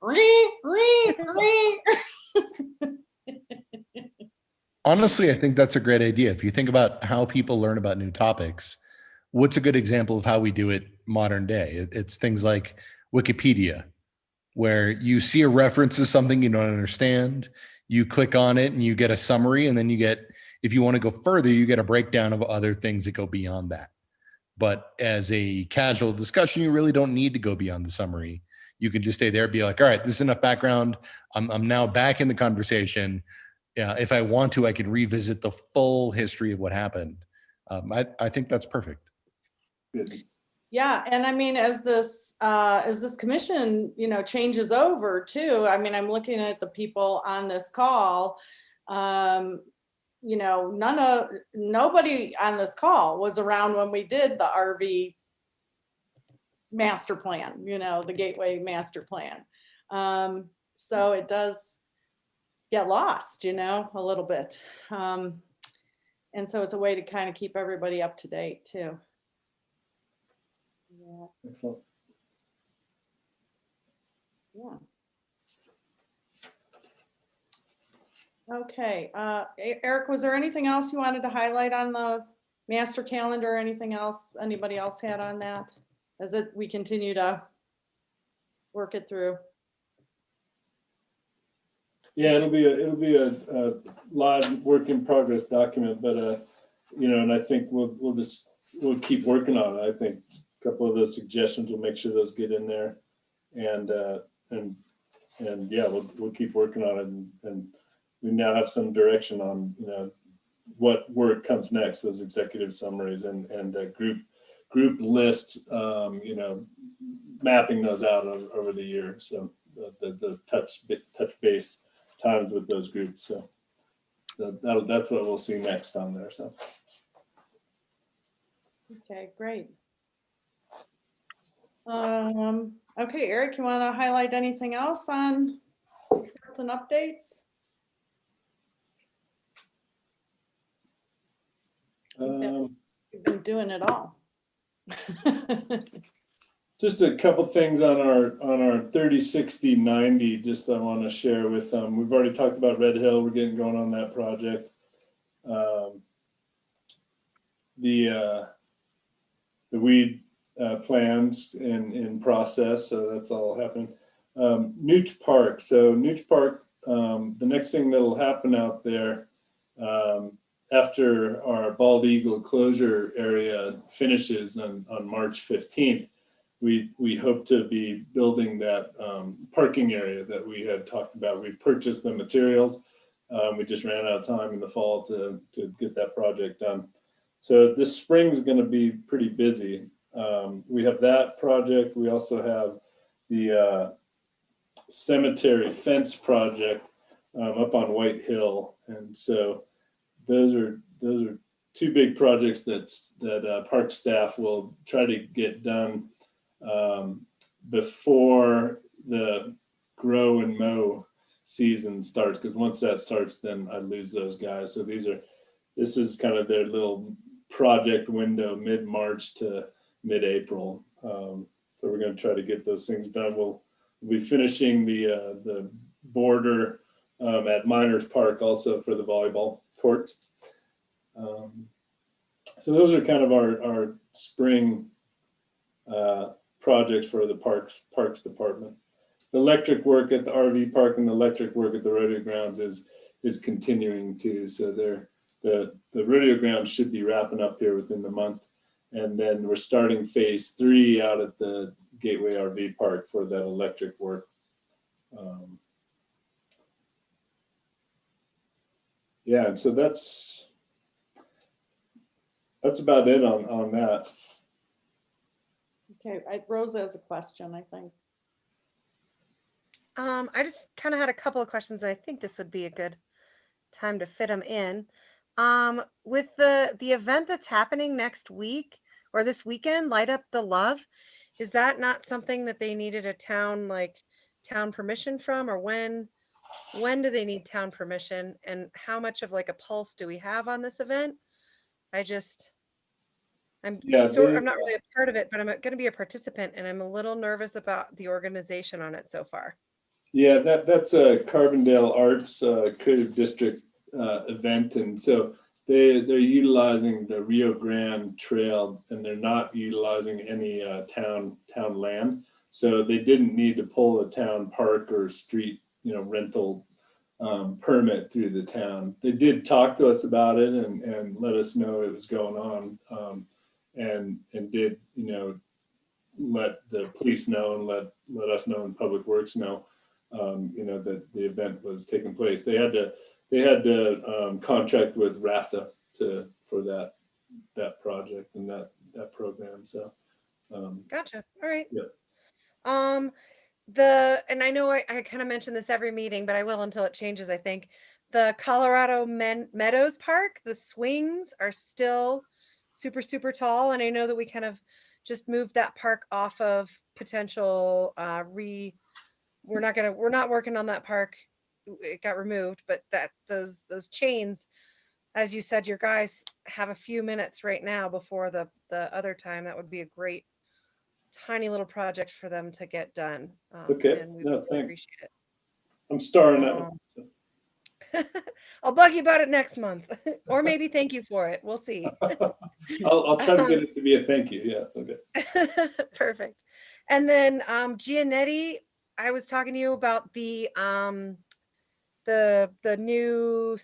Honestly, I think that's a great idea. If you think about how people learn about new topics, what's a good example of how we do it modern day? It's things like Wikipedia, where you see a reference to something you don't understand, you click on it and you get a summary, and then you get, if you want to go further, you get a breakdown of other things that go beyond that. But as a casual discussion, you really don't need to go beyond the summary. You can just stay there, be like, all right, this is enough background. I'm now back in the conversation. If I want to, I can revisit the full history of what happened. I think that's perfect. Good. Yeah, and I mean, as this commission, changes over too. I mean, I'm looking at the people on this call. Nobody on this call was around when we did the RV master plan, the Gateway master plan. So it does get lost, a little bit. And so it's a way to kind of keep everybody up to date too. Yeah. Excellent. Yeah. Okay. Eric, was there anything else you wanted to highlight on the master calendar or anything else anybody else had on that as we continue to work it through? Yeah, it'll be a live work in progress document, but and I think we'll keep working on it. I think a couple of those suggestions, we'll make sure those get in there, and yeah, we'll keep working on it, and we now have some direction on what work comes next, those executive summaries and group lists, mapping those out over the year. So the touch base times with those groups. So that's what we'll see next on there. So. Okay, great. Okay, Eric, you want to highlight anything else on and updates? You've been doing it all. Just a couple things on our 30, 60, 90, just I want to share with we've already talked about Red Hill. We're getting going on that project. The weed plans in process, so that's all happening. Newt Park. So Newt Park, the next thing that'll happen out there after our bald eagle closure area finishes on March 15th, we hope to be building that parking area that we had talked about. We purchased the materials. We just ran out of time in the fall to get that project done. So this spring is going to be pretty busy. We have that project. We also have the cemetery fence project up on White Hill, and so those are two big projects that park staff will try to get done before the grow and mow season starts, because once that starts, then I lose those guys. So this is kind of their little project window, mid-March to mid-April. So we're going to try to get those things done. We'll be finishing the border at Miners Park also for the volleyball courts. So those are kind of our spring projects for the parks department. The electric work at the RV park and the electric work at the rodeo grounds is continuing too. So the rodeo grounds should be wrapping up here within the month, and then we're starting phase 3 out at the Gateway RV Park for that electric work. Yeah, and so that's about it on that. Okay, Rosa has a question, I think. I just kind of had a couple of questions. I think this would be a good time to fit them in. With the event that's happening next week or this weekend, Light Up the Love, is that not something that they needed a town permission from, or when do they need town permission, and how much of like a pulse do we have on this event? I'm not really a part of it, but I'm going to be a participant, and I'm a little nervous about the organization on it so far. Yeah, that's a Carbondale Arts Creative District event, and so they're utilizing the Rio Grande Trail, and they're not utilizing any town land. So they didn't need to pull a town park or street, rental permit through the town. They did talk to us about it and let us know it was going on, and did let the police know and let us know and Public Works know that the event was taking place. They had to contract with RAFTA for that project and that program. So gotcha. All right. Yeah. And I know I kind of mention this every meeting, but I will until it changes, I think. The Colorado Meadows Park, the swings are still super, super tall. And I know that we kind of just moved that park off of potential we're not working on that park. It got removed, but those chains, as you said, your guys have a few minutes right now before the other time. That would be a great tiny little project for them to get done. Okay. And we No, would thanks. appreciate it. I'm starring that one. I'll bug you about it next month, or maybe thank you for it. We'll see. I'll try to get it to be a thank you. Yeah. Okay. Perfect. And then Giannetti, I was talking to you about the new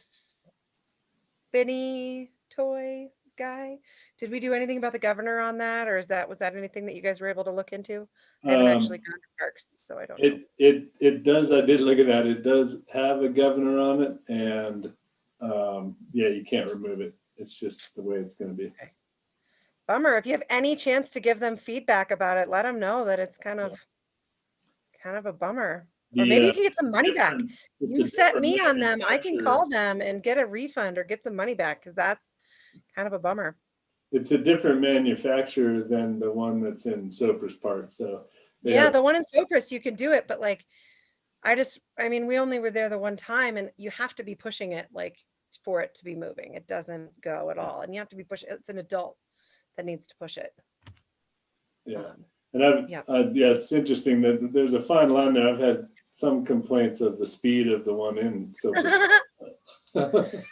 spinny toy guy. Did we do anything about the governor on that, or was that anything that you guys were able to look into? I haven't actually gone to parks, so I don't know. It does. I did look at that. It does have a governor on it, and yeah, you can't remove it. It's just the way it's going to be. Okay. Bummer. If you have any chance to give them feedback about it, let them know that it's kind of a bummer. Or maybe you can get some money back. You set me on them. I can call them and get a refund or get some money back, because that's kind of a bummer. It's a different manufacturer than the one that's in Sopris Park. So yeah, the one in Sopris, you can do it, but like, we only were there the one time, and you have to be pushing it for it to be moving. It doesn't go at all, and you have to be pushing. It's an adult that needs to push it. Yeah. And it's interesting that there's a fine line there. I've had some complaints of the speed of the one in Sopris.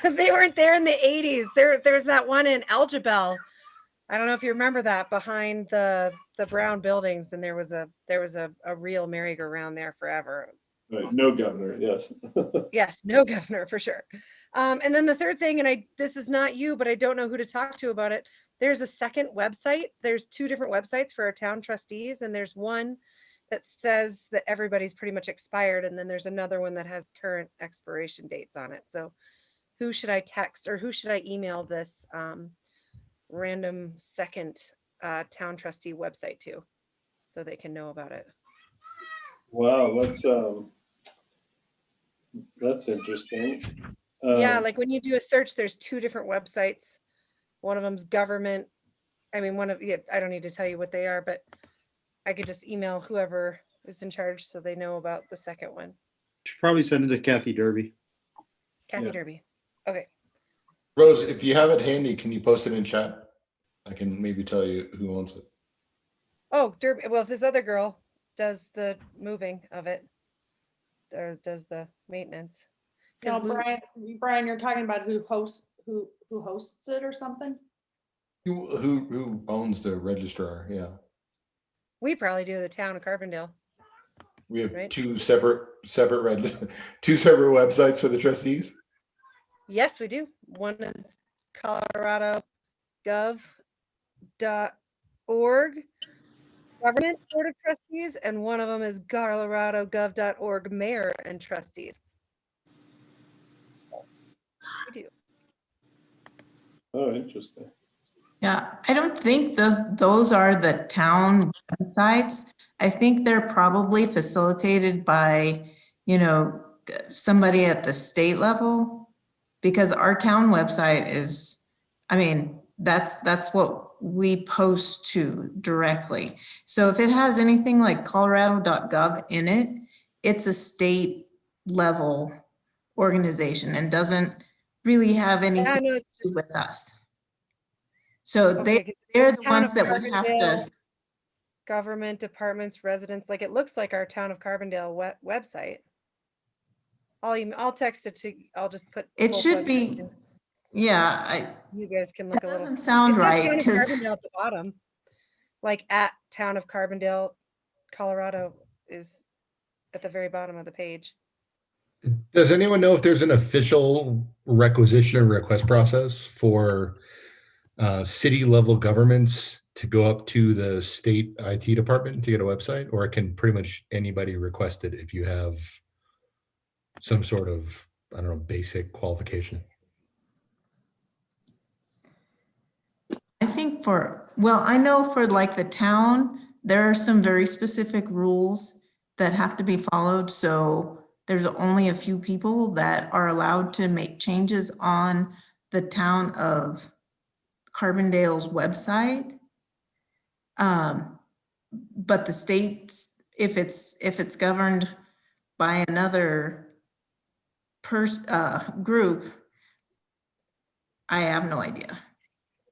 They weren't there in the 80s. There's that one in Algebel. I don't know if you remember that, behind the brown buildings, and there was a real merry-go-round there forever. Right, no governor, yes. Yes, no governor for sure. And then the third thing, and this is not you, but I don't know who to talk to about it. There's a second website. There's two different websites for our town trustees, and there's one that says that everybody's pretty much expired, and then there's another one that has current expiration dates on it. So who should I text or who should I email this random second town trustee website to so they can know about it? Wow, that's interesting. Yeah, like when you do a search, there's two different websites. One of them's government. I mean, I don't need to tell you what they are, but I could just email whoever is in charge so they know about the second one. Should probably send it to Kathy Derby. Kathy Yeah. Derby. Okay. Rose, if you have it handy, can you post it in chat? I can maybe tell you who owns it. Oh, Derby. Well, if this other girl does the moving of it or does the maintenance. No, 'Cause Brian, you're talking about who hosts it or something? Who owns the registrar? Yeah. we probably do the town of Carbondale. We have Right. two separate two separate websites for the trustees. Yes, we do. One is coloradogov.org government board of trustees, and one of them is coloradogov.org mayor and trustees. We do. Oh, interesting. Yeah, I don't think those are the town websites. I think they're probably facilitated by, somebody at the state level, because our town website is, that's what we post to directly. So if it has anything like colorado.gov in it, it's a state level organization and doesn't really have Yeah, anything no, to it's do just with us. So okay, 'cause they're the town ones of that we have Carbondale to, government departments, residents, like it looks like our town of Carbondale website. I'll text it to, I'll just put. it both should websites be, in. yeah, You guys can look that a little. doesn't sound It says right, town of 'cause- Carbondale at the bottom, like at town of Carbondale, Colorado is at the very bottom of the page. Does anyone know if there's an official requisition or request process for city level governments to go up to the state IT department to get a website, or can pretty much anybody request it if you have some sort of, I don't know, basic qualification? I think I know for like the town, there are some very specific rules that have to be followed. So there's only a few people that are allowed to make changes on the town of Carbondale's website. But the state, if it's governed by another group, I have no idea.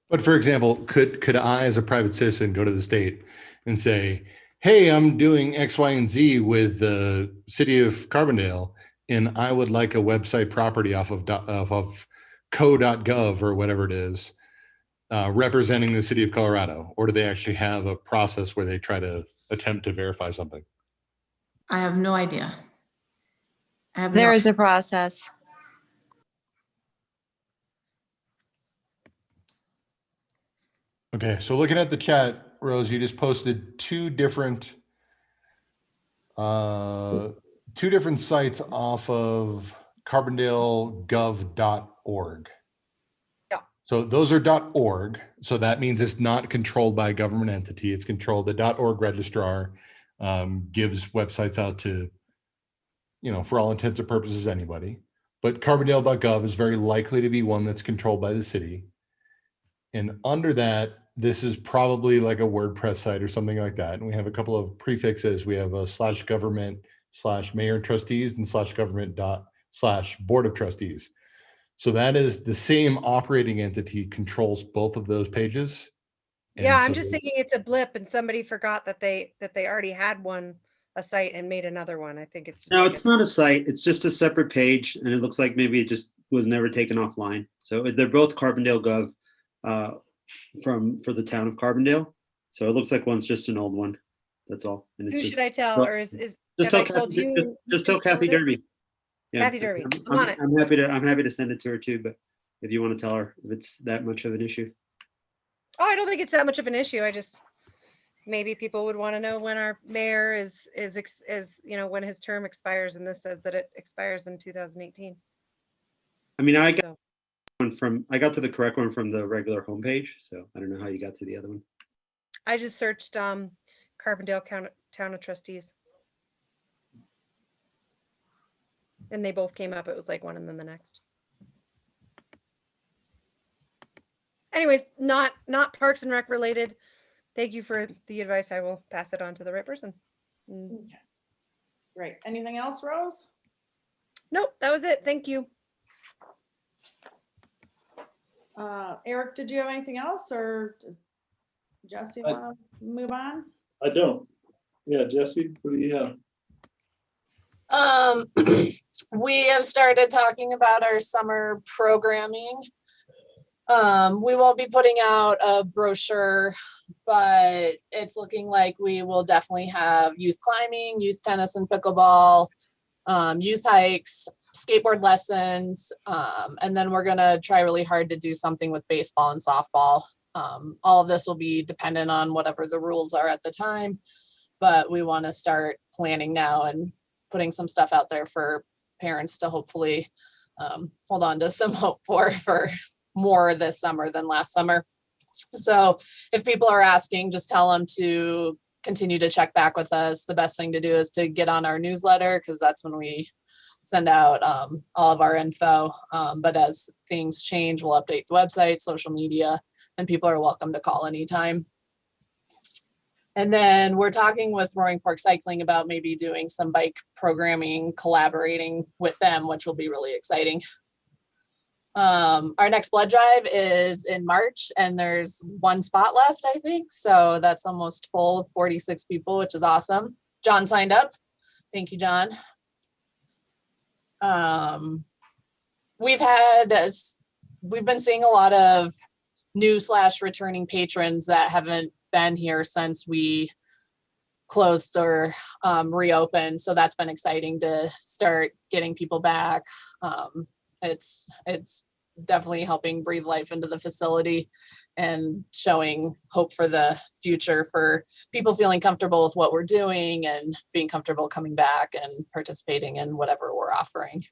But for example, could I as a private citizen go to the state and say, hey, I'm doing X, Y, and Z with the city of Carbondale, and I would like a website property off of co.gov or whatever it is, representing the city of Colorado? Or do they actually have a process where they try to attempt to verify something? I have no idea. There is a process. Okay, so looking at the chat, Rose, you just posted two different sites off of carbondalegov.org. Yeah. So those are .org. So that means it's not controlled by a government entity. It's controlled. The .org registrar gives websites out to, for all intents and purposes, anybody. But carbondale.gov is very likely to be one that's controlled by the city. And under that, this is probably like a WordPress site or something like that. And we have a couple of prefixes. We have a /government/mayor trustees and /government./board of trustees. So that is the same operating entity controls both of those pages. And Yeah, I'm so just thinking it's a blip and somebody forgot that they already had a site and made another one. I think it's just. No, like it's not a site. It's just a separate page, and it looks like maybe it just was never taken offline. So they're both Carbondale Gov for the town of Carbondale. So it looks like one's just an old one. That's all. And Who it's should I tell, well, or is just have tell I told Kathy, you? just tell Kathy forward it? Derby. Yeah, Kathy Derby, I'm I'm on it. I'm happy to send it to her too, but if you want to tell her if it's that much of an issue. Oh, I don't think it's that much of an issue. I just, maybe people would want to know when our mayor is, when his term expires, and this says that it expires in 2018. I mean, I got So, I got to the correct one from the regular homepage, so I don't know how you got to the other one. I just searched Carbondale Town of Trustees. And they both came up. It was like one and then the next. Anyways, not Parks and Rec related. Thank you for the advice. I will pass it on to the right person. Okay. Great. Anything else, Rose? Nope, that was it. Thank you. Eric, did you have anything else, or Jesse want to move on? I don't. Yeah, Jesse, what do you have? We have started talking about our summer programming. We won't be putting out a brochure, but it's looking like we will definitely have youth climbing, youth tennis and pickleball, youth hikes, skateboard lessons, and then we're gonna try really hard to do something with baseball and softball. All of this will be dependent on whatever the rules are at the time, but we want to start planning now and putting some stuff out there for parents to hopefully hold on to some hope for more this summer than last summer. So if people are asking, just tell them to continue to check back with us. The best thing to do is to get on our newsletter, because that's when we send out all of our info. But as things change, we'll update the website, social media, and people are welcome to call anytime. And then we're talking with Roaring Fork Cycling about maybe doing some bike programming, collaborating with them, which will be really exciting. Our next blood drive is in March, and there's one spot left, I think. So that's almost full with 46 people, which is awesome. John signed up. Thank you, John. We've been seeing a lot of new / returning patrons that haven't been here since we closed or reopened. So that's been exciting to start getting people back. It's definitely helping breathe life into the facility and showing hope for the future for people feeling comfortable with what we're doing and being comfortable coming back and participating in whatever we're offering.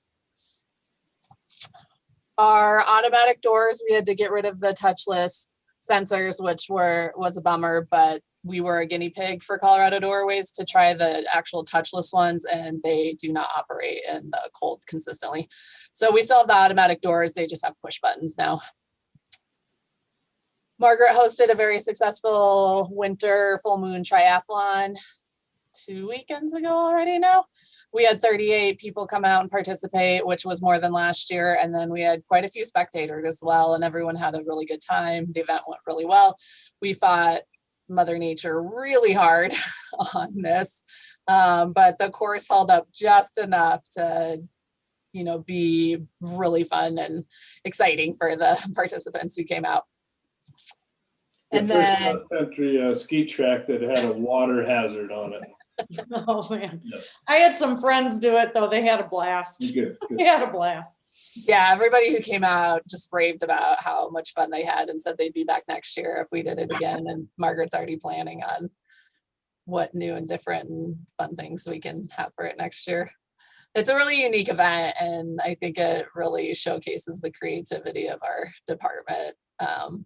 Our automatic doors, we had to get rid of the touchless sensors, which was a bummer, but we were a guinea pig for Colorado Doorways to try the actual touchless ones, and they do not operate in the cold consistently. So we still have the automatic doors, they just have push buttons now. Margaret hosted a very successful winter full moon triathlon 2 weekends ago already now. We had 38 people come out and participate, which was more than last year. And then we had quite a few spectators as well, and everyone had a really good time. The event went really well. We fought Mother Nature really hard on this, but the course held up just enough to, be really fun and exciting for the participants who came out. And first then cross-country ski track that had a water hazard on it. Oh, man. Yes. I had some friends do it, though. They had a blast. Good. They had a blast. yeah, everybody who came out just raved about how much fun they had and said they'd be back next year if we did it again. And Margaret's already planning on what new and different and fun things we can have for it next year. It's a really unique event, and I think it really showcases the creativity of our department,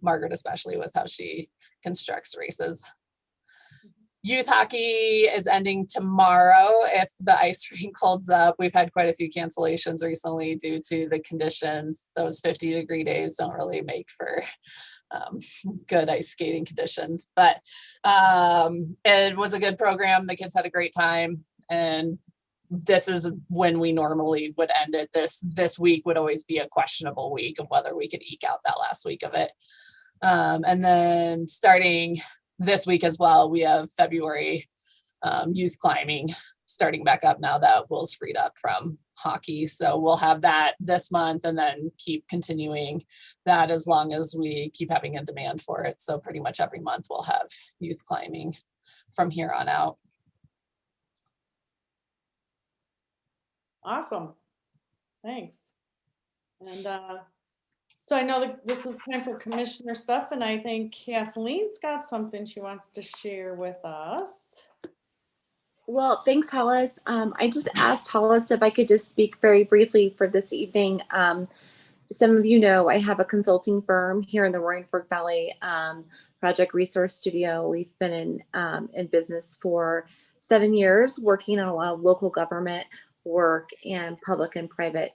Margaret especially, with how she constructs races. Youth hockey is ending tomorrow if the ice rink holds up. We've had quite a few cancellations recently due to the conditions. Those 50-degree days don't really make for good ice skating conditions, but it was a good program. The kids had a great time, and this is when we normally would end it. This week would always be a questionable week of whether we could eke out that last week of it. And then starting this week as well, we have February youth climbing starting back up now that Will's freed up from hockey. So we'll have that this month and then keep continuing that as long as we keep having a demand for it. So pretty much every month we'll have youth climbing. from here on out. Awesome. Thanks. And so I know that this is time for commissioner stuff, and I think Kathleen's got something she wants to share with us. Well, thanks, Hollis. I just asked Hollis if I could just speak very briefly for this evening. Some of you know I have a consulting firm here in the Roaring Fork Valley, Project Resource Studio. We've been in business for 7 years, working on a lot of local government work and public and private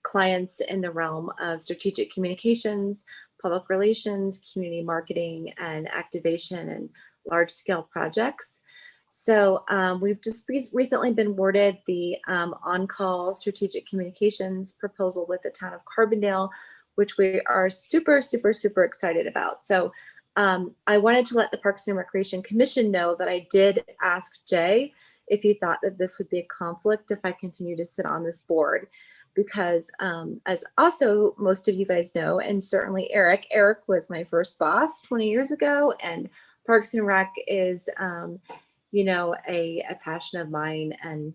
clients in the realm of strategic communications, public relations, community marketing, and activation and large-scale projects. So we've just recently been awarded the on-call strategic communications proposal with the town of Carbondale, which we are super, super, super excited about. So I wanted to let the Parks and Recreation Commission know that I did ask Jay if he thought that this would be a conflict if I continue to sit on this board. Because as also most of you guys know, and certainly Eric was my first boss 20 years ago, and Parks and Rec is, you know, a passion of mine, and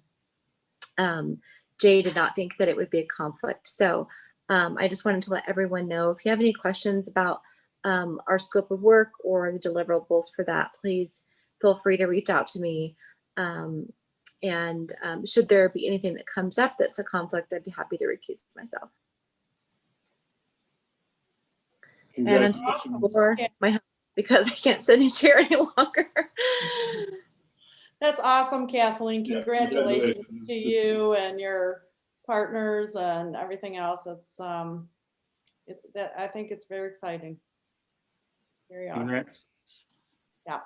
Jay did not think that it would be a conflict. So I just wanted to let everyone know, if you have any questions about our scope of work or the deliverables for that, please feel free to reach out to me. And should there be anything that comes up that's a conflict, I'd be happy to recuse myself. And I'm Congratulations. for my husband because I can't sit in a chair any longer. That's awesome, Kathleen. Yeah, Congratulations congratulations. to you and your partners and everything else. It's I think it's very exciting. Very awesome. Congrats. Yeah.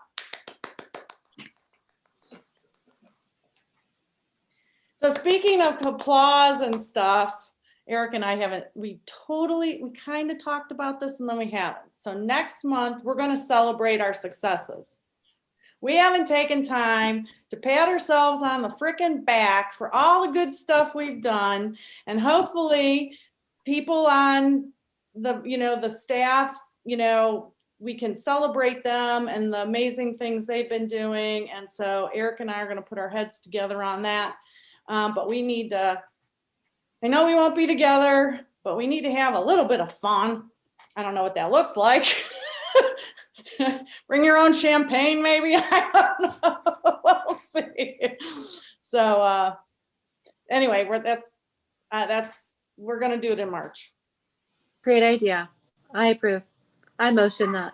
So speaking of applause and stuff, Eric and I we kind of talked about this and then we haven't. So next month, we're going to celebrate our successes. We haven't taken time to pat ourselves on the frickin' back for all the good stuff we've done. And hopefully people on the staff, we can celebrate them and the amazing things they've been doing. And so Eric and I are going to put our heads together on that. But we need to, I know we won't be together, but we need to have a little bit of fun. I don't know what that looks like. Bring your own champagne, maybe. I don't know. We'll see. So anyway, we're going to do it in March. Great idea. I approve. I motion that.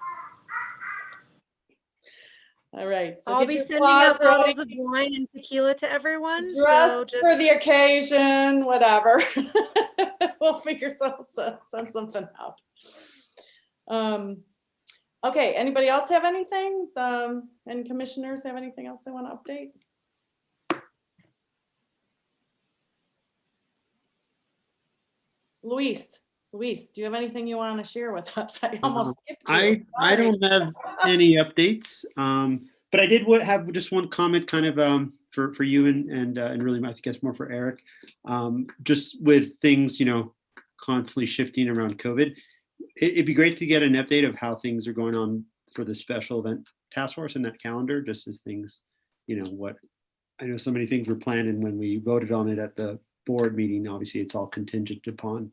All right. So I'll get be your sending out applause ready. bottles of wine and tequila to everyone. So Dressed just for the occasion, whatever. We'll send something out. Okay, anybody else have anything? Any commissioners have anything else they want to update? Luis, do you have anything you want to share with us? I almost skipped you. I don't have any updates, but I did have just one comment, kind of for you and really I think that's more for Eric. Just with things constantly shifting around COVID, it'd be great to get an update of how things are going on for the special event task force and that calendar, just as things, what I know so many things were planned, and when we voted on it at the board meeting, obviously it's all contingent upon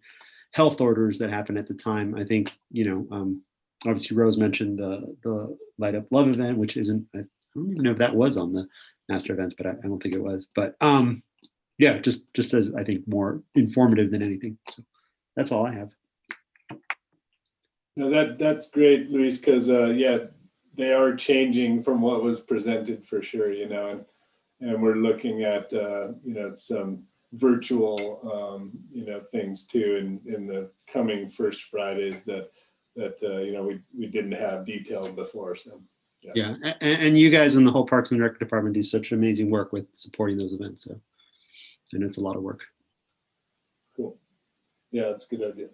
health orders that happened at the time. I think, obviously Rose mentioned the Light Up Love event, which isn't, I don't even know if that was on the master events, but I don't think it was. But yeah, just as I think more informative than anything. So that's all I have. No, that's great, Luis, because yeah, they are changing from what was presented for sure, and we're looking at some virtual things too in the coming first Fridays that we didn't have detailed before. So yeah, and you guys in the whole Parks and Rec department do such amazing work with supporting those events. So I know it's a lot of work. Cool. Yeah, that's a good idea.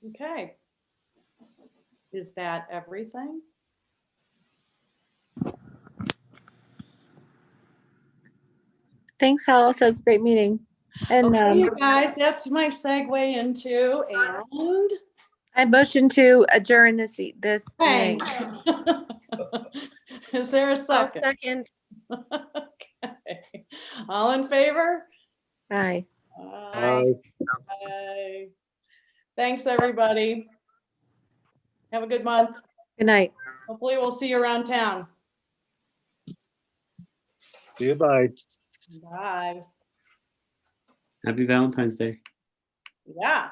Okay. Is that everything? Thanks, Hollis. That was a great meeting. And Okay, you guys, that's my segue into, and I motion to adjourn this Bang. meeting. Is there a I'll second? second. Okay. All in favor? Aye. Aye. Aye. Thanks, everybody. Have a good month. Good night. Hopefully we'll see you around town. See you, bye. Bye. Happy Valentine's Day. Yeah.